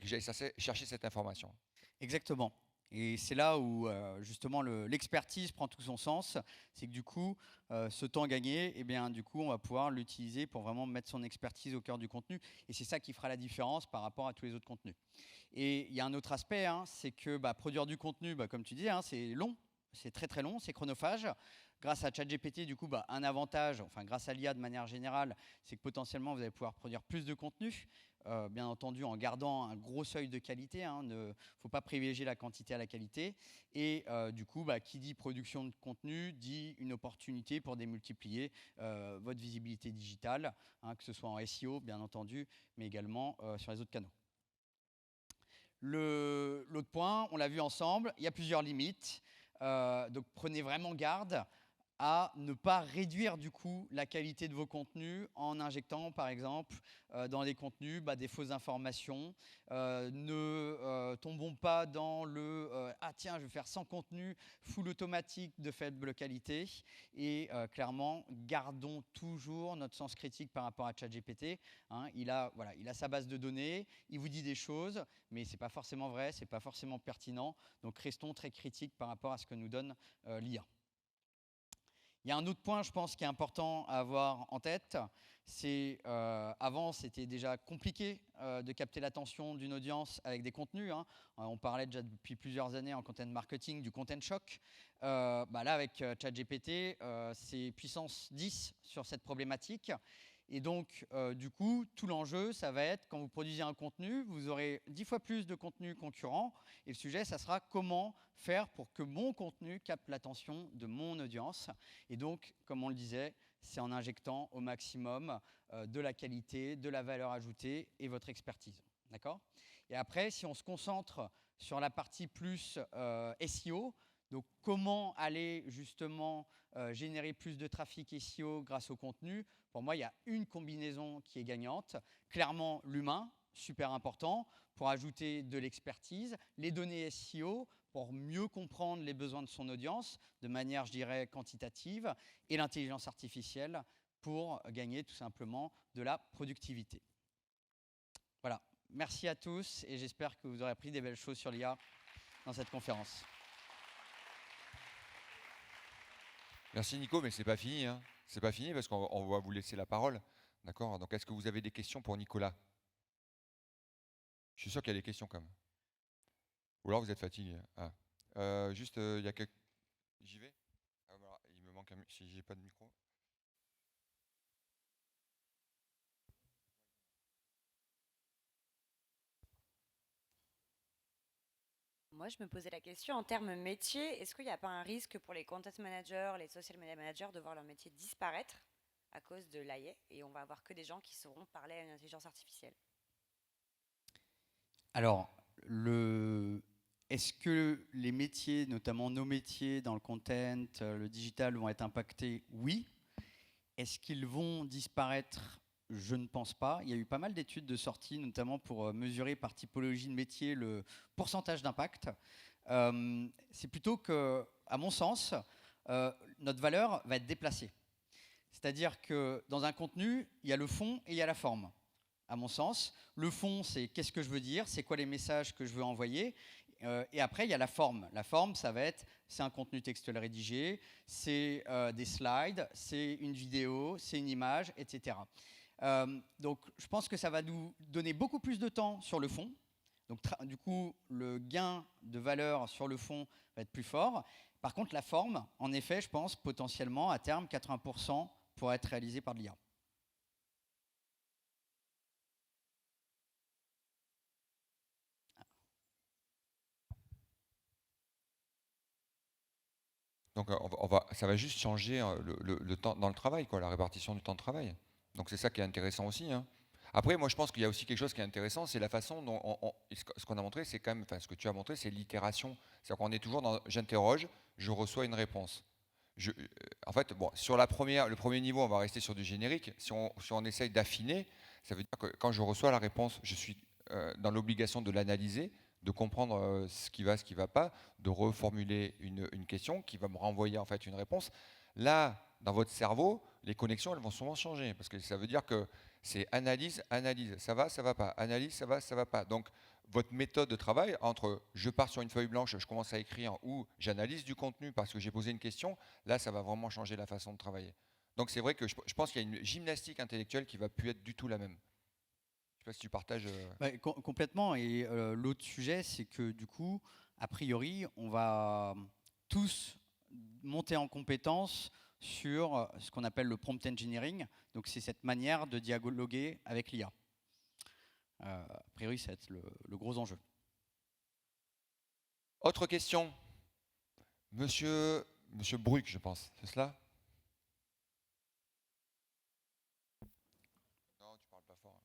j'aille chercher cette information. Exactement. Et c'est là où justement l'expertise prend tout son sens. C'est que du coup, ce temps gagné, eh bien, du coup, on va pouvoir l'utiliser pour vraiment mettre son expertise au cœur du contenu. Et c'est ça qui fera la différence par rapport à tous les autres contenus. Et il y a un autre aspect, hein, c'est que produire du contenu, comme tu dis, hein, c'est long. C'est très très long, c'est chronophage. Grâce à ChatGPT, du coup, un avantage, enfin grâce à l'IA de manière générale, c'est que potentiellement vous allez pouvoir produire plus de contenu, bien entendu en gardant un gros seuil de qualité. Il ne faut pas privilégier la quantité à la qualité. Et du coup, qui dit production de contenu dit une opportunité pour démultiplier votre visibilité digitale, hein, que ce soit en SEO, bien entendu, mais également sur les autres canaux. L'autre point, on l'a vu ensemble, il y a plusieurs limites. Donc prenez vraiment garde à ne pas réduire du coup la qualité de vos contenus en injectant par exemple dans les contenus des fausses informations. Ne tombons pas dans le ah tiens, je vais faire 100 contenus full automatique de faible qualité. Et clairement, gardons toujours notre sens critique par rapport à ChatGPT. Hein, il a sa base de données, il vous dit des choses, mais ce n'est pas forcément vrai, ce n'est pas forcément pertinent. Donc restons très critiques par rapport à ce que nous donne l'IA. Il y a un autre point, je pense, qui est important à avoir en tête. C'est avant, c'était déjà compliqué de capter l'attention d'une audience avec des contenus. Hein. On parlait déjà depuis plusieurs années en content marketing du content shock. Là, avec ChatGPT, c'est puissance 10 sur cette problématique. Et donc, du coup, tout l'enjeu, ça va être, quand vous produisez un contenu, vous aurez 10 fois plus de contenu concurrent. Et le sujet, ça sera comment faire pour que mon contenu capte l'attention de mon audience. Et donc, comme on le disait, c'est en injectant au maximum de la qualité, de la valeur ajoutée et votre expertise. D'accord ? Et après, si on se concentre sur la partie plus SEO, donc comment aller justement générer plus de trafic SEO grâce au contenu, pour moi, il y a une combinaison qui est gagnante. Clairement, l'humain, super important, pour ajouter de l'expertise, les données SEO, pour mieux comprendre les besoins de son audience, de manière, je dirais, quantitative, et l'intelligence artificielle pour gagner tout simplement de la productivité. Voilà, merci à tous, et j'espère que vous aurez appris des belles choses sur l'IA dans cette conférence. Merci Nico, mais c'est pas fini. Hein. C'est pas fini parce qu'on va vous laisser la parole. D'accord ? Donc est-ce que vous avez des questions pour Nicolas ? Je suis sûr qu'il y a des questions quand même. Ou alors vous êtes fatigué. Ah. Juste, il y a quelques... J'y vais ? Voilà, il me manque un... Si j'ai pas de micro. Moi, je me posais la question en termes métier, est-ce qu'il n'y a pas un risque pour les content managers, les social media managers de voir leur métier disparaître à cause de l'AI et on va avoir que des gens qui sauront parler à une intelligence artificielle? Alors, est-ce que les métiers, notamment nos métiers dans le content, le digital, vont être impactés? Oui. Est-ce qu'ils vont disparaître? Je ne pense pas. Il y a eu pas mal d'études de sortie, notamment pour mesurer par typologie de métier le pourcentage d'impact. C'est plutôt que, à mon sens, notre valeur va être déplacée. C'est-à-dire que dans un contenu, il y a le fond et il y a la forme. À mon sens, le fond, c'est qu'est-ce que je veux dire, c'est quoi les messages que je veux envoyer. Et après, il y a la forme. La forme, ça va être, c'est un contenu textuel rédigé, c'est des slides, c'est une vidéo, c'est une image, etc. Donc, je pense que ça va nous donner beaucoup plus de temps sur le fond. Donc du coup, le gain de valeur sur le fond va être plus fort. Par contre, la forme, en effet, je pense potentiellement, à terme, 80% pourra être réalisé par de l'IA. Donc ça va juste changer le temps dans le travail, quoi, la répartition du temps de travail. Donc c'est ça qui est intéressant aussi, hein. Après, moi je pense qu'il y a aussi quelque chose qui est intéressant, c'est la façon dont ce qu'on a montré, c'est quand même, enfin ce que tu as montré, c'est l'itération. C'est-à-dire qu'on est toujours dans j'interroge, je reçois une réponse. En fait, bon, sur le premier niveau, on va rester sur du générique. Si on essaye d'affiner, ça veut dire que quand je reçois la réponse, je suis dans l'obligation de l'analyser, de comprendre ce qui va pas, de reformuler une question qui va me renvoyer en fait une réponse. Là, dans votre cerveau, les connexions, elles vont souvent changer parce que ça veut dire que c'est analyse, analyse, ça va pas, analyse, ça va pas. Donc, votre méthode de travail entre je pars sur une feuille blanche, je commence à écrire ou j'analyse du contenu parce que j'ai posé une question, là, ça va vraiment changer la façon de travailler. Donc, c'est vrai que je pense qu'il y a une gymnastique intellectuelle qui va plus être du tout la même. Je ne sais pas si tu partages. Complètement. Et l'autre sujet, c'est que du coup, a priori, on va tous monter en compétence sur ce qu'on appelle le prompt engineering. Donc, c'est cette manière de dialoguer avec l'IA. A priori, ça va être le gros enjeu. Autre question. Monsieur Bruck, je pense, c'est cela? Non, tu parles pas fort.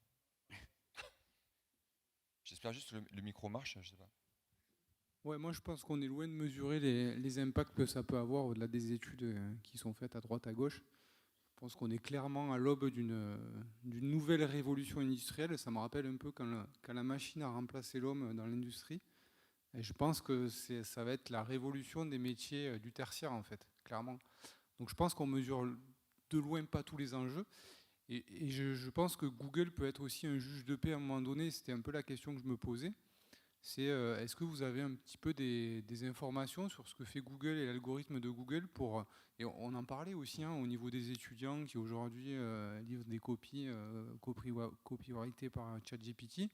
J'espère juste que le micro marche, je sais pas. Ouais, moi je pense qu'on est loin de mesurer les impacts que ça peut avoir au-delà des études qui sont faites à droite, à gauche. Je pense qu'on est clairement à l'aube d'une nouvelle révolution industrielle. Ça me rappelle un peu quand la machine a remplacé l'homme dans l'industrie. Et je pense que ça va être la révolution des métiers du tertiaire, en fait, clairement. Donc je pense qu'on mesure de loin pas tous les enjeux. Et je pense que Google peut être aussi un juge de paix à un moment donné. C'était un peu la question que je me posais. C'est est-ce que vous avez un petit peu des informations sur ce que fait Google et l'algorithme de Google et on en parlait aussi hein, au niveau des étudiants qui aujourd'hui livrent des copies copyrightées par ChatGPT.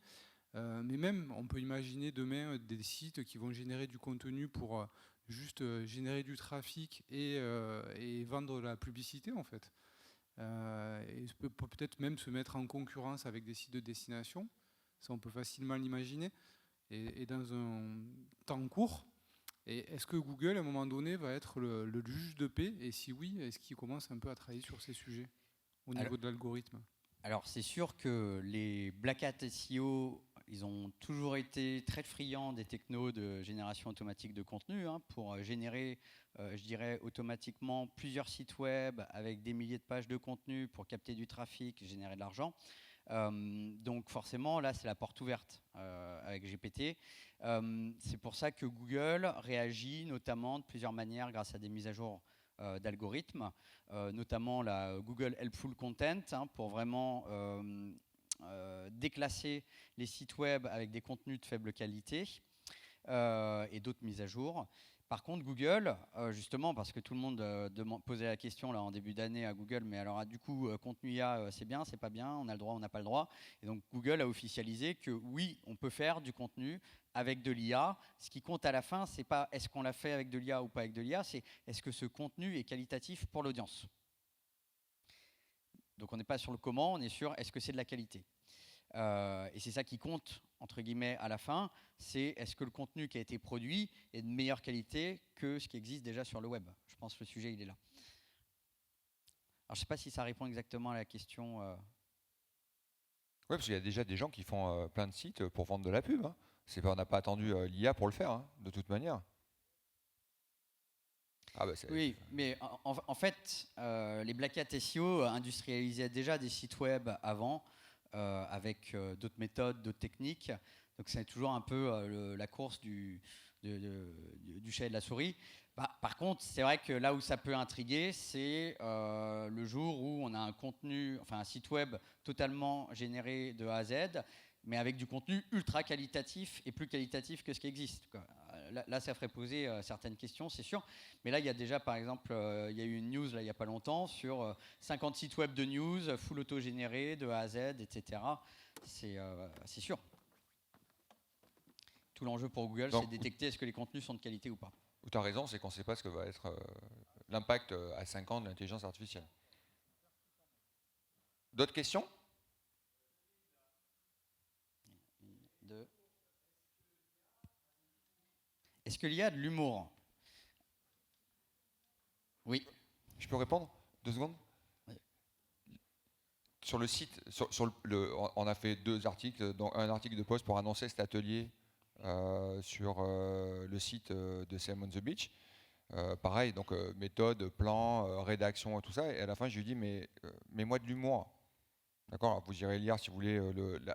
Mais même, on peut imaginer demain des sites qui vont générer du contenu pour juste générer du trafic et vendre de la publicité en fait. Et peut-être même se mettre en concurrence avec des sites de destination. Ça, on peut facilement l'imaginer. Et dans un temps court. Et est-ce que Google, à un moment donné, va être le juge de paix? Et si oui, est-ce qu'il commence un peu à travailler sur ces sujets au niveau de l'algorithme? Alors, c'est sûr que les Black Hat SEO, ils ont toujours été très friands des technos de génération automatique de contenu hein, pour générer, je dirais, automatiquement plusieurs sites web avec des milliers de pages de contenu pour capter du trafic, générer de l'argent. Donc forcément, là, c'est la porte ouverte avec GPT. C'est pour ça que Google réagit notamment de plusieurs manières grâce à des mises à jour d'algorithmes, notamment la Google Helpful Content, hein, pour vraiment déclasser les sites web avec des contenus de faible qualité et d'autres mises à jour. Par contre, Google, justement, parce que tout le monde posait la question là, en début d'année à Google, mais alors du coup, contenu IA, c'est bien, c'est pas bien, on a le droit, on n'a pas le droit. Et donc Google a officialisé que oui, on peut faire du contenu avec de l'IA. Ce qui compte à la fin, c'est pas est-ce qu'on l'a fait avec de l'IA ou pas avec de l'IA, c'est est-ce que ce contenu est qualitatif pour l'audience. Donc on n'est pas sur le comment, on est sur est-ce que c'est de la qualité. Et c'est ça qui compte, entre guillemets, à la fin, c'est est-ce que le contenu qui a été produit est de meilleure qualité que ce qui existe déjà sur le web. Je pense que le sujet, il est là. Alors, je ne sais pas si ça répond exactement à la question. Oui, parce qu'il y a déjà des gens qui font plein de sites pour vendre de la pub. Hein. On n'a pas attendu l'IA pour le faire, hein, de toute manière. Ah bah oui, mais en fait, les Black Hat SEO industrialisaient déjà des sites web avant, avec d'autres méthodes, d'autres techniques. Donc c'est toujours un peu la course du chat et de la souris. Par contre, c'est vrai que là où ça peut intriguer, c'est le jour où on a un contenu, enfin un site web totalement généré de A à Z, mais avec du contenu ultra qualitatif et plus qualitatif que ce qui existe, quoi. Là, ça ferait poser certaines questions, c'est sûr. Mais là, il y a déjà, par exemple, il y a eu une news là, il n'y a pas longtemps sur 50 sites web de news, full auto-généré, de A à Z, etc. C'est sûr. tout l'enjeu pour Google, Donc, c'est de détecter est-ce que les contenus sont de qualité ou pas. Tu as raison, c'est qu'on ne sait pas ce que va être l'impact à 5 ans de l'intelligence artificielle. D'autres questions? Est-ce que l'IA a de l'humour? Oui. Je peux répondre 2 secondes? Oui. Sur le site, on a fait 2 articles, dont un article de post pour annoncer cet atelier sur le site de Sam on the Beach. Pareil, donc méthode, plan, rédaction et tout ça. Et à la fin, je lui dis, mais mets-moi de l'humour. D'accord, vous irez lire si vous voulez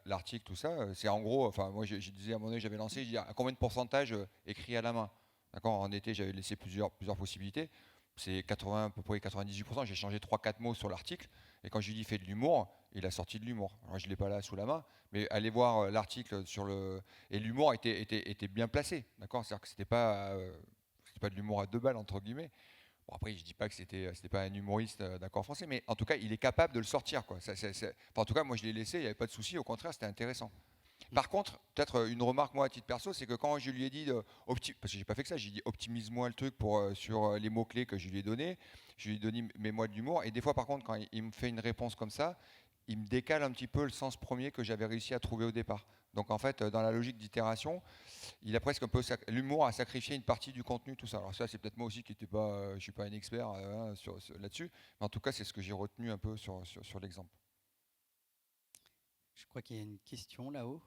l'article, tout ça. C'est en gros, enfin moi je disais à un moment donné, j'avais lancé, je dis à combien de pourcentage écrit à la main. D'accord, en été j'avais laissé plusieurs possibilités. C'est 80, à peu près 98%. J'ai changé 3-4 mots sur l'article. Et quand je lui dis fais de l'humour, il a sorti de l'humour. Alors je ne l'ai pas là sous la main, mais allez voir l'article sur le. Et l'humour était bien placé. D'accord, c'est-à-dire que c'était pas de l'humour à 2 balles entre guillemets. Bon, après, je ne dis pas que c'était pas un humoriste d'accord français, mais en tout cas, il est capable de le sortir, quoi. Enfin, en tout cas, moi, je l'ai laissé, il n'y avait pas de souci, au contraire, c'était intéressant. Par contre, peut-être une remarque, moi, à titre perso, c'est que quand je lui ai dit, parce que je n'ai pas fait que ça, j'ai dit optimise-moi le truc sur les mots-clés que je lui ai donnés, je lui ai donné mets-moi de l'humour, et des fois, par contre, quand il me fait une réponse comme ça, il me décale un petit peu le sens premier que j'avais réussi à trouver au départ. Donc en fait, dans la logique d'itération, il a presque un peu l'humour à sacrifier une partie du contenu, tout ça. Alors ça, c'est peut-être moi aussi qui n'étais pas, je suis pas un expert là-dessus, mais en tout cas, c'est ce que j'ai retenu un peu sur l'exemple. Je crois qu'il y a une question là-haut.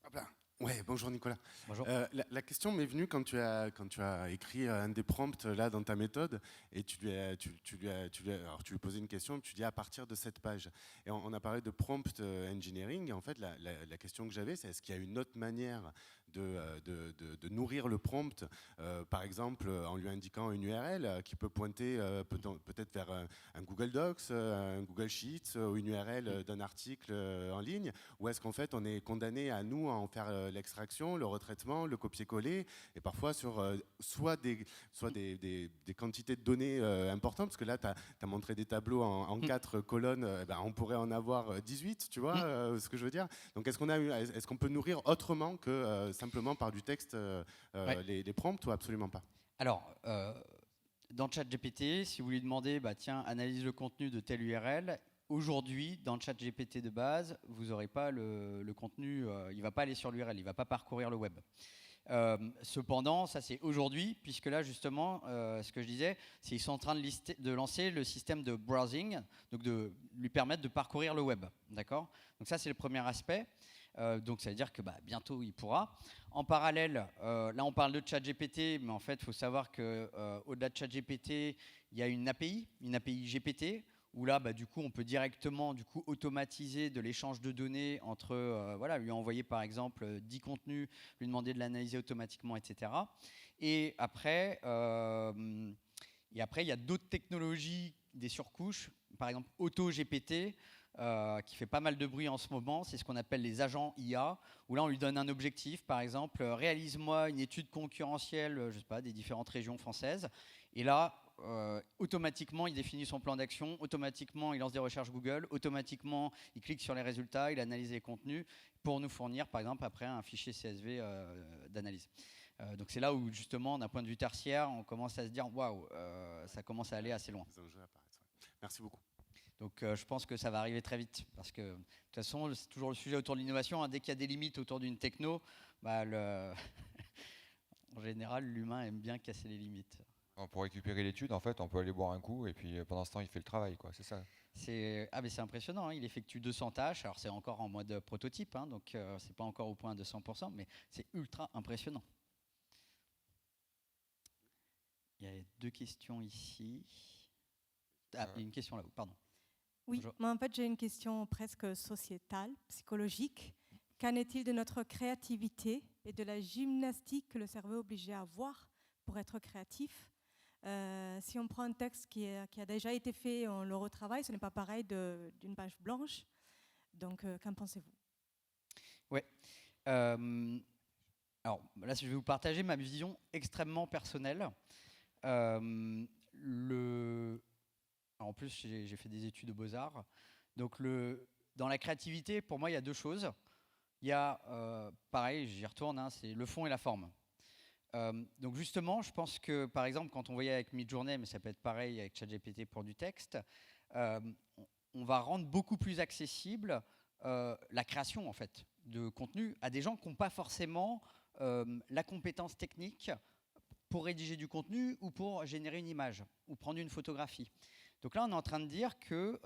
Hop là. Ouais, bonjour Nicolas. Bonjour. La question m'est venue quand tu as écrit un des prompts là dans ta méthode et tu lui posais une question, tu dis à partir de cette page. Et on a parlé de prompt engineering. En fait, la question que j'avais, c'est est-ce qu'il y a une autre manière de nourrir le prompt, par exemple en lui indiquant une URL qui peut pointer peut-être vers un Google Docs, un Google Sheets ou une URL d'un article en ligne, ou est-ce qu'en fait on est condamné à nous à en faire l'extraction, le retraitement, le copier-coller, et parfois sur soit des quantités de données importantes, parce que là tu as montré des tableaux en 4 colonnes, on pourrait en avoir 18, tu vois ce que je veux dire. Donc est-ce qu'on peut nourrir autrement que simplement par du texte les prompts, ou absolument pas? Alors, dans ChatGPT, si vous lui demandez, tiens, analyse le contenu de telle URL, aujourd'hui, dans ChatGPT de base, vous n'aurez pas le contenu, il ne va pas aller sur l'URL, il ne va pas parcourir le web. Cependant, ça c'est aujourd'hui, puisque là justement, ce que je disais, c'est qu'ils sont en train de lancer le système de browsing, donc de lui permettre de parcourir le web. D'accord ? Donc ça c'est le premier aspect. Donc ça veut dire que bientôt il pourra. En parallèle, là on parle de ChatGPT, mais en fait il faut savoir qu'au-delà de ChatGPT, il y a une API GPT, où là du coup on peut directement automatiser de l'échange de données entre, lui envoyer par exemple 10 contenus, lui demander de l'analyser automatiquement, etc. Et après, il y a d'autres technologies, des surcouches, par exemple AutoGPT, qui fait pas mal de bruit en ce moment, c'est ce qu'on appelle les agents IA, où là on lui donne un objectif, par exemple, réalise-moi une étude concurrentielle, je sais pas, des différentes régions françaises, et là, automatiquement il définit son plan d'action, automatiquement il lance des recherches Google, automatiquement il clique sur les résultats, il analyse les contenus, pour nous fournir, par exemple, après un fichier CSV d'analyse. Donc c'est là où justement, d'un point de vue tertiaire, on commence à se dire, waouh, ça commence à aller assez loin. Merci beaucoup. Donc je pense que ça va arriver très vite, parce que de toute façon, c'est toujours le sujet autour de l'innovation, hein. Dès qu'il y a des limites autour d'une techno, en général, l'humain aime bien casser les limites. Pour récupérer l'étude, en fait, on peut aller boire un coup, et puis pendant ce temps, il fait le travail, quoi. C'est ça. C'est impressionnant, hein. Il effectue 200 tâches, alors c'est encore en mode prototype, hein, donc c'est pas encore au point de 100%, mais c'est ultra impressionnant. Il y a 2 questions ici. Ah, il y a une question là-haut, pardon. Oui, Bonjour. moi en fait j'ai une question presque sociétale, psychologique. Qu'en est-il de notre créativité et de la gymnastique que le cerveau est obligé à avoir pour être créatif? Si on prend un texte qui a déjà été fait, on le retravaille, ce n'est pas pareil d'une page blanche. Donc qu'en pensez-vous? Oui. Alors là, je vais vous partager ma vision extrêmement personnelle. Alors, en plus, j'ai fait des études de beaux-arts. Donc, dans la créativité, pour moi, il y a deux choses. Il y a, pareil, j'y retourne, hein, c'est le fond et la forme. Donc justement, je pense que, par exemple, quand on voyait avec Midjourney, mais ça peut être pareil avec ChatGPT pour du texte, on va rendre beaucoup plus accessible la création, en fait, de contenu à des gens qui n'ont pas forcément la compétence technique pour rédiger du contenu ou pour générer une image ou prendre une photographie. Donc là, on est en train de dire que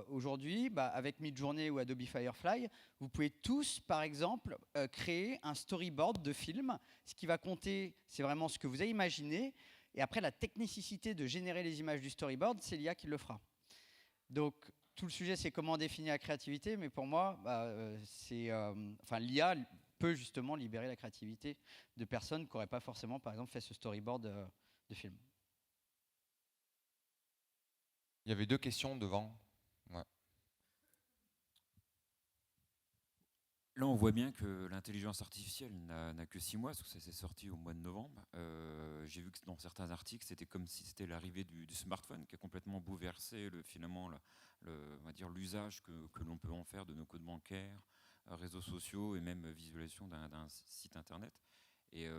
aujourd'hui, avec Midjourney ou Adobe Firefly, vous pouvez tous, par exemple, créer un storyboard de film. Ce qui va compter, c'est vraiment ce que vous avez imaginé. Et après, la technicité de générer les images du storyboard, c'est l'IA qui le fera. Donc, tout le sujet, c'est comment définir la créativité. Mais pour moi, l'IA peut justement libérer la créativité de personnes qui n'auraient pas forcément, par exemple, fait ce storyboard de film. Il y avait 2 questions devant. Ouais. Là, on voit bien que l'intelligence artificielle n'a que 6 mois, parce que ça s'est sorti au mois de novembre. J'ai vu que dans certains articles, c'était comme si c'était l'arrivée du smartphone qui a complètement bouleversé on va dire l'usage que l'on peut en faire de nos codes bancaires, réseaux sociaux et même visualisation d'un site internet. Et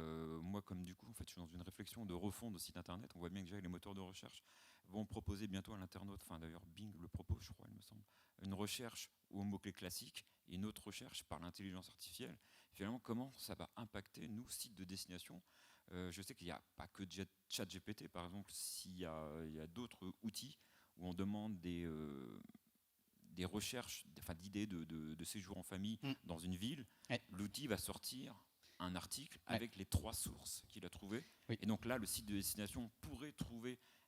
moi, comme du coup, en fait, je suis dans une réflexion de refonte de site internet. On voit bien que déjà les moteurs de recherche vont proposer bientôt à l'internaute, enfin d'ailleurs Bing le propose, je crois, il me semble, une recherche aux mots-clés classiques et une autre recherche par l'intelligence artificielle. Finalement, comment ça va impacter nous, sites de destination? Je sais qu'il n'y a pas que ChatGPT, par exemple, il y a d'autres outils où on demande des recherches, d'idées de séjour en famille dans une ville. Ouais. L'outil va sortir un article avec les 3 sources qu'il a trouvées. Oui. Et donc là, le site de destination pourrait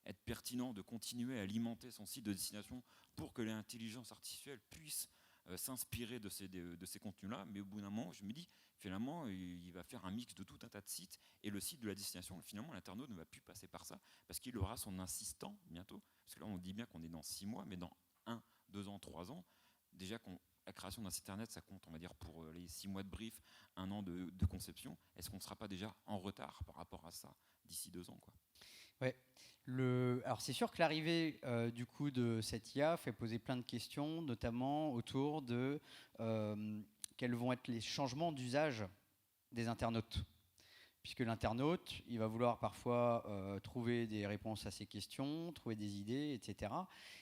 être pertinent de continuer à alimenter son site de destination pour que l'intelligence artificielle puisse s'inspirer de ces contenus-là. Mais au bout d'un moment, je me dis, finalement, il va faire un mix de tout un tas de sites. Et le site de la destination, finalement, l'internaute ne va plus passer par ça parce qu'il aura son assistant bientôt. Parce que là, on dit bien qu'on est dans 6 mois, mais dans 1, 2 ans, 3 ans, déjà la création d'un site internet, ça compte, on va dire, pour les 6 mois de brief, 1 an de conception. Est-ce qu'on ne sera pas déjà en retard par rapport à ça d'ici 2 ans, quoi? Ouais. Alors c'est sûr que l'arrivée du coup de cette IA fait poser plein de questions, notamment autour de quels vont être les changements d'usage des internautes. Puisque l'internaute, il va vouloir parfois trouver des réponses à ses questions, trouver des idées, etc.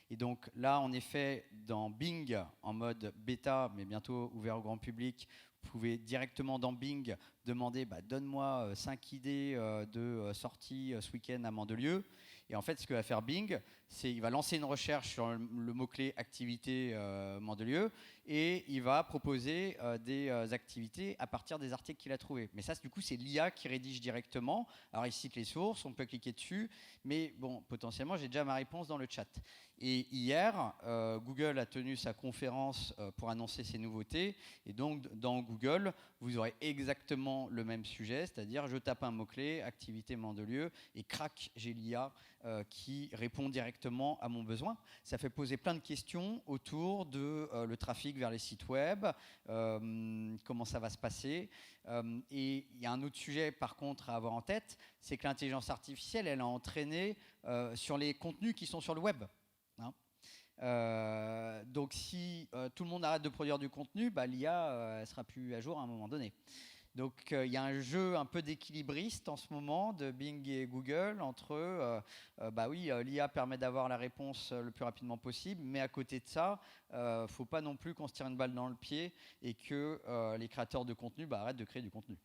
Et donc là, en effet, dans Bing, en mode bêta, mais bientôt ouvert au grand public, vous pouvez directement dans Bing demander donne-moi 5 idées de sortie ce week-end à Mandelieu. Et en fait, ce que va faire Bing, c'est qu'il va lancer une recherche sur le mot-clé activité Mandelieu et il va proposer des activités à partir des articles qu'il a trouvés. Mais ça, du coup, c'est l'IA qui rédige directement. Alors, il cite les sources, on peut cliquer dessus, mais bon, potentiellement, j'ai déjà ma réponse dans le chat. Et hier, Google a tenu sa conférence pour annoncer ses nouveautés. Et donc, dans Google, vous aurez exactement le même sujet, c'est-à-dire je tape un mot-clé, activité Mandelieu, et crac, j'ai l'IA qui répond directement à mon besoin. Ça fait poser plein de questions autour de le trafic vers les sites web, comment ça va se passer. Et il y a un autre sujet, par contre, à avoir en tête, c'est que l'intelligence artificielle, elle a entraîné sur les contenus qui sont sur le web. Donc si tout le monde arrête de produire du contenu, l'IA elle sera plus à jour à un moment donné. Donc il y a un jeu un peu d'équilibriste en ce moment de Bing et Google entre l'IA permet d'avoir la réponse le plus rapidement possible, mais à côté de ça, faut pas non plus qu'on se tire une balle dans le pied et que les créateurs de contenu arrêtent de créer du contenu.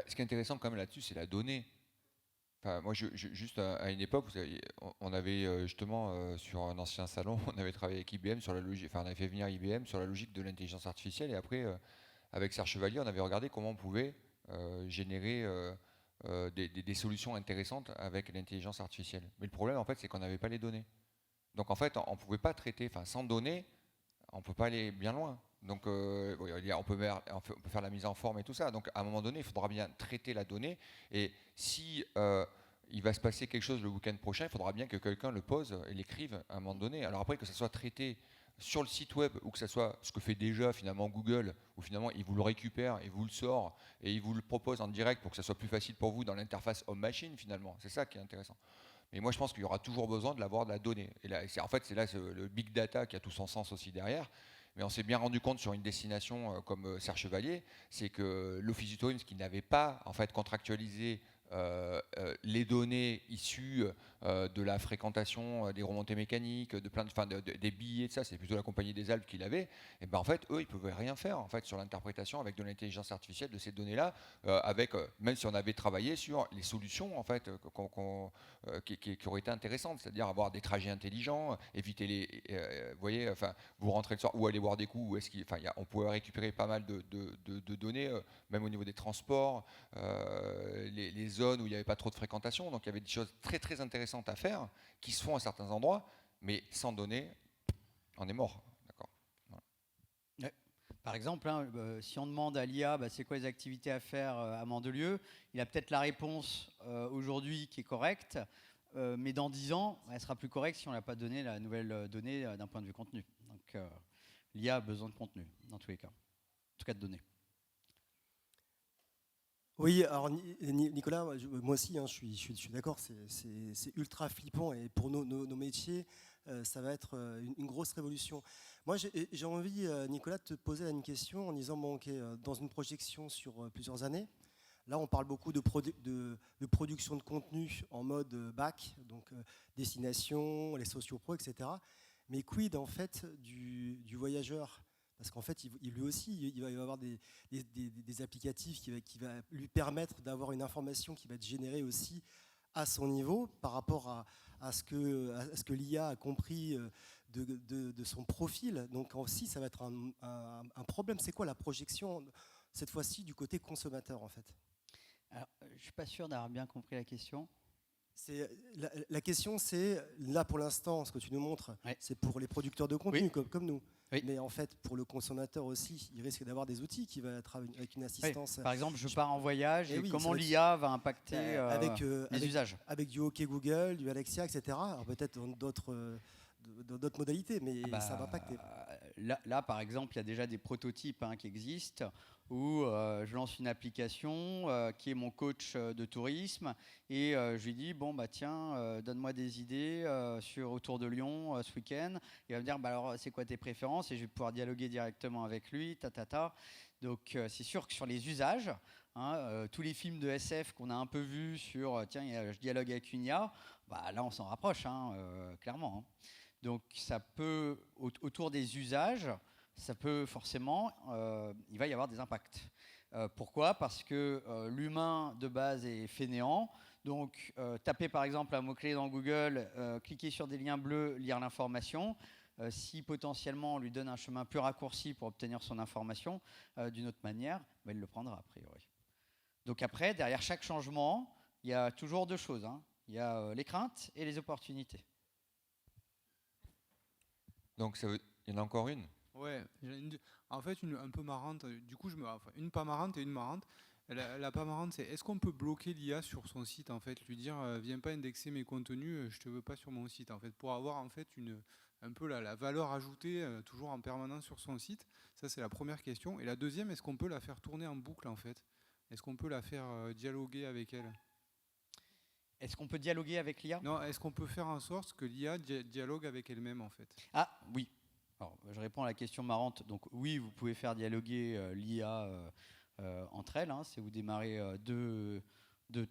Ce qui est intéressant quand même là-dessus, c'est la donnée. Enfin, moi, juste à une époque, on avait justement sur un ancien salon, on avait travaillé avec IBM sur la logique, enfin on avait fait venir IBM sur la logique de l'intelligence artificielle et après, avec Serge Chevalier, on avait regardé comment on pouvait générer des solutions intéressantes avec l'intelligence artificielle. Mais le problème, en fait, c'est qu'on n'avait pas les données. Donc en fait, on ne pouvait pas traiter, enfin sans données, on ne peut pas aller bien loin. Donc on peut faire la mise en forme et tout ça. Donc à un moment donné, il faudra bien traiter la donnée. Et si il va se passer quelque chose le week-end prochain, il faudra bien que quelqu'un le pose et l'écrive à un moment donné. Alors après, que ça soit traité sur le site web ou que ça soit ce que fait déjà finalement Google, où finalement il vous le récupère, il vous le sort et il vous le propose en direct pour que ça soit plus facile pour vous dans l'interface homme-machine finalement. C'est ça qui est intéressant. Et moi, je pense qu'il y aura toujours besoin de l'avoir de la donnée. Et là, en fait, c'est là le big data qui a tout son sens aussi derrière. Mais on s'est bien rendu compte sur une destination comme Serre Chevalier, c'est que l'Office du Tourisme, qui n'avait pas en fait contractualisé les données issues de la fréquentation des remontées mécaniques, de plein de, des billets, de ça, c'est plutôt la Compagnie des Alpes qui l'avait. Et ben en fait, eux, ils pouvaient rien faire en fait sur l'interprétation avec de l'intelligence artificielle de ces données-là, même si on avait travaillé sur les solutions en fait qui auraient été intéressantes, c'est-à-dire avoir des trajets intelligents, éviter les, vous voyez, enfin, vous rentrez le soir ou aller boire des coups, on pouvait récupérer pas mal de données, même au niveau des transports, les zones où il n'y avait pas trop de fréquentation. Donc il y avait des choses très très intéressantes à faire qui se font à certains endroits, mais sans données, on est mort. D'accord. Voilà. Ouais. Par exemple, si on demande à l'IA c'est quoi les activités à faire à Mandelieu, il a peut-être la réponse aujourd'hui qui est correcte, mais dans 10 ans, elle sera plus correcte si on n'a pas donné la nouvelle donnée d'un point de vue contenu. Donc l'IA a besoin de contenu, dans tous les cas. En tout cas de données. Oui, alors Nicolas, moi aussi, je suis d'accord, c'est ultra flippant et pour nos métiers, ça va être une grosse révolution. Moi, j'ai envie, Nicolas, de te poser une question en disant, dans une projection sur plusieurs années, là on parle beaucoup de production de contenu en mode back, donc destination, les sociopros, etc. Mais quid en fait du voyageur ? Parce qu'en fait, lui aussi, il va y avoir des applicatifs qui va lui permettre d'avoir une information qui va être générée aussi à son niveau par rapport à ce que l'IA a compris de son profil. Donc aussi, ça va être un problème. C'est quoi la projection, cette fois-ci, du côté consommateur, en fait ? Alors, je ne suis pas sûr d'avoir bien compris la question. La question, c'est, là pour l'instant, ce que tu nous montres, c'est pour les producteurs de contenu comme nous. Oui. Mais en fait, pour le consommateur aussi, il risque d'avoir des outils qui vont être avec une assistance. Oui. Par exemple, je pars en voyage et comment l'IA va impacter les usages. Avec du OK Google, du Alexia, etc. Alors peut-être dans d'autres modalités, mais ça va impacter. Là, par exemple, il y a déjà des prototypes qui existent où je lance une application qui est mon coach de tourisme et je lui dis tiens, donne-moi des idées autour de Lyon ce week-end. Il va me dire alors c'est quoi tes préférences et je vais pouvoir dialoguer directement avec lui. Donc c'est sûr que sur les usages, tous les films de SF qu'on a un peu vus sur tiens je dialogue avec une IA, là on s'en rapproche clairement. Donc ça peut autour des usages. Ça peut forcément, il va y avoir des impacts. Pourquoi ? Parce que l'humain de base est fainéant. Donc, taper par exemple un mot-clé dans Google, cliquer sur des liens bleus, lire l'information. Si potentiellement on lui donne un chemin plus raccourci pour obtenir son information, d'une autre manière, il le prendra a priori. Donc après, derrière chaque changement, il y a toujours deux choses. Il y a les craintes et les opportunités. Donc, il y en a encore une ? Ouais, en fait, une un peu marrante. Du coup, une pas marrante et une marrante. La pas marrante, c'est est-ce qu'on peut bloquer l'IA sur son site, en fait, lui dire viens pas indexer mes contenus, je te veux pas sur mon site, en fait, pour avoir en fait un peu la valeur ajoutée toujours en permanence sur son site. Ça, c'est la première question. Et la deuxième, est-ce qu'on peut la faire tourner en boucle, en fait ? Est-ce qu'on peut la faire dialoguer avec elle ? Est-ce qu'on peut dialoguer avec l'IA ? Non, est-ce qu'on peut faire en sorte que l'IA dialogue avec elle-même, en fait ? Ah oui. Alors, je réponds à la question marrante. Donc oui, vous pouvez faire dialoguer l'IA entre elles. Si vous démarrez deux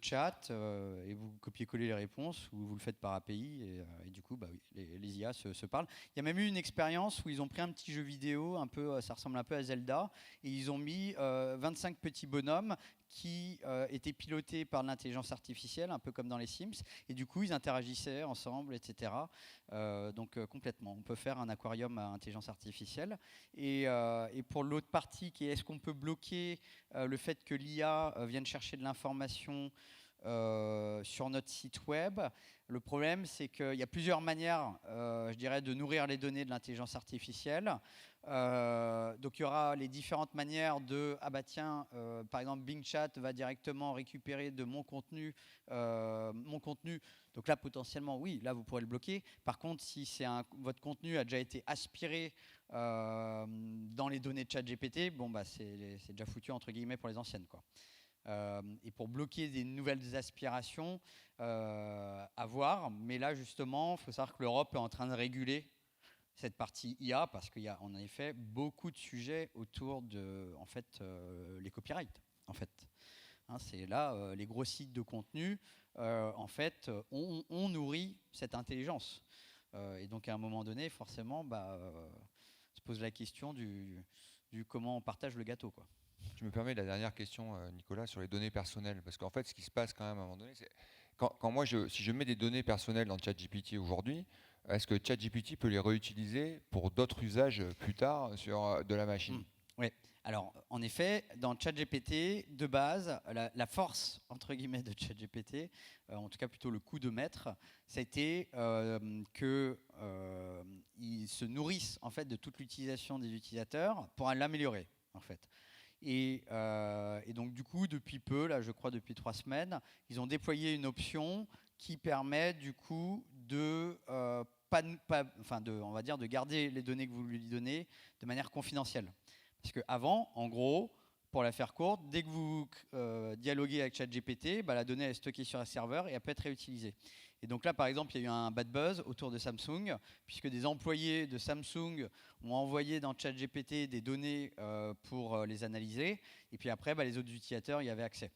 chats et vous copiez-collez les réponses ou vous le faites par API et du coup, oui, les IA se parlent. Il y a même eu une expérience où ils ont pris un petit jeu vidéo, ça ressemble un peu à Zelda, et ils ont mis 25 petits bonhommes qui étaient pilotés par l'intelligence artificielle, un peu comme dans les Sims, et du coup ils interagissaient ensemble, etc. Donc complètement, on peut faire un aquarium à intelligence artificielle. Et pour l'autre partie, qui est est-ce qu'on peut bloquer le fait que l'IA vienne chercher de l'information sur notre site web. Le problème, c'est qu'il y a plusieurs manières, je dirais, de nourrir les données de l'intelligence artificielle. Donc il y aura les différentes manières de par exemple Bing Chat va directement récupérer de mon contenu. Donc là potentiellement oui, là vous pourrez le bloquer. Par contre si votre contenu a déjà été aspiré dans les données de ChatGPT, c'est déjà foutu entre guillemets pour les anciennes quoi. Et pour bloquer des nouvelles aspirations, à voir. Mais là, justement, il faut savoir que l'Europe est en train de réguler cette partie IA parce qu'il y a en effet beaucoup de sujets autour de les copyrights. En fait. Hein, c'est là, les gros sites de contenu, on nourrit cette intelligence. Et donc, à un moment donné, forcément, se pose la question du comment on partage le gâteau, quoi. Je me permets la dernière question, Nicolas, sur les données personnelles. Parce qu'en fait, ce qui se passe quand même à un moment donné, c'est quand moi, si je mets des données personnelles dans ChatGPT aujourd'hui, est-ce que ChatGPT peut les réutiliser pour d'autres usages plus tard sur de la machine? Oui. Alors, en effet, dans ChatGPT, de base, la force, entre guillemets, de ChatGPT, en tout cas plutôt le coup de maître, ça a été qu'ils se nourrissent en fait, de toute l'utilisation des utilisateurs pour l'améliorer, en fait. Et donc, du coup, depuis peu, là, je crois depuis 3 semaines, ils ont déployé une option qui permet, du coup, de on va dire, de garder les données que vous lui donnez de manière confidentielle. Parce qu'avant, en gros, pour la faire courte, dès que vous dialoguez avec ChatGPT, la donnée est stockée sur un serveur et elle peut être réutilisée. Et donc là, par exemple, il y a eu un bad buzz autour de Samsung, puisque des employés de Samsung ont envoyé dans ChatGPT des données pour les analyser. Et puis après, les autres utilisateurs y avaient accès.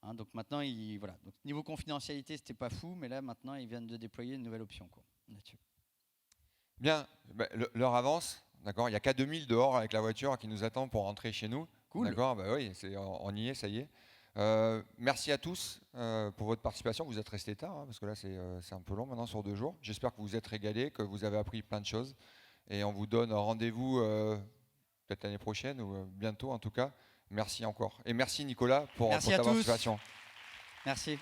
Hein, donc maintenant, voilà. Donc, niveau confidentialité, c'était pas fou, mais là, maintenant, ils viennent de déployer une nouvelle option là-dessus. Bien, l'heure avance. D'accord, il n'y a qu'à 2000 dehors avec la voiture qui nous attend pour rentrer chez nous. Cool. D'accord, oui, on y est, ça y est. Merci à tous pour votre participation. Vous êtes restés tard, parce que là, c'est un peu long maintenant sur 2 jours. J'espère que vous vous êtes régalés, que vous avez appris plein de choses. Et on vous donne rendez-vous peut-être l'année prochaine ou bientôt en tout cas. Merci encore. Et merci Nicolas pour ta participation. Merci.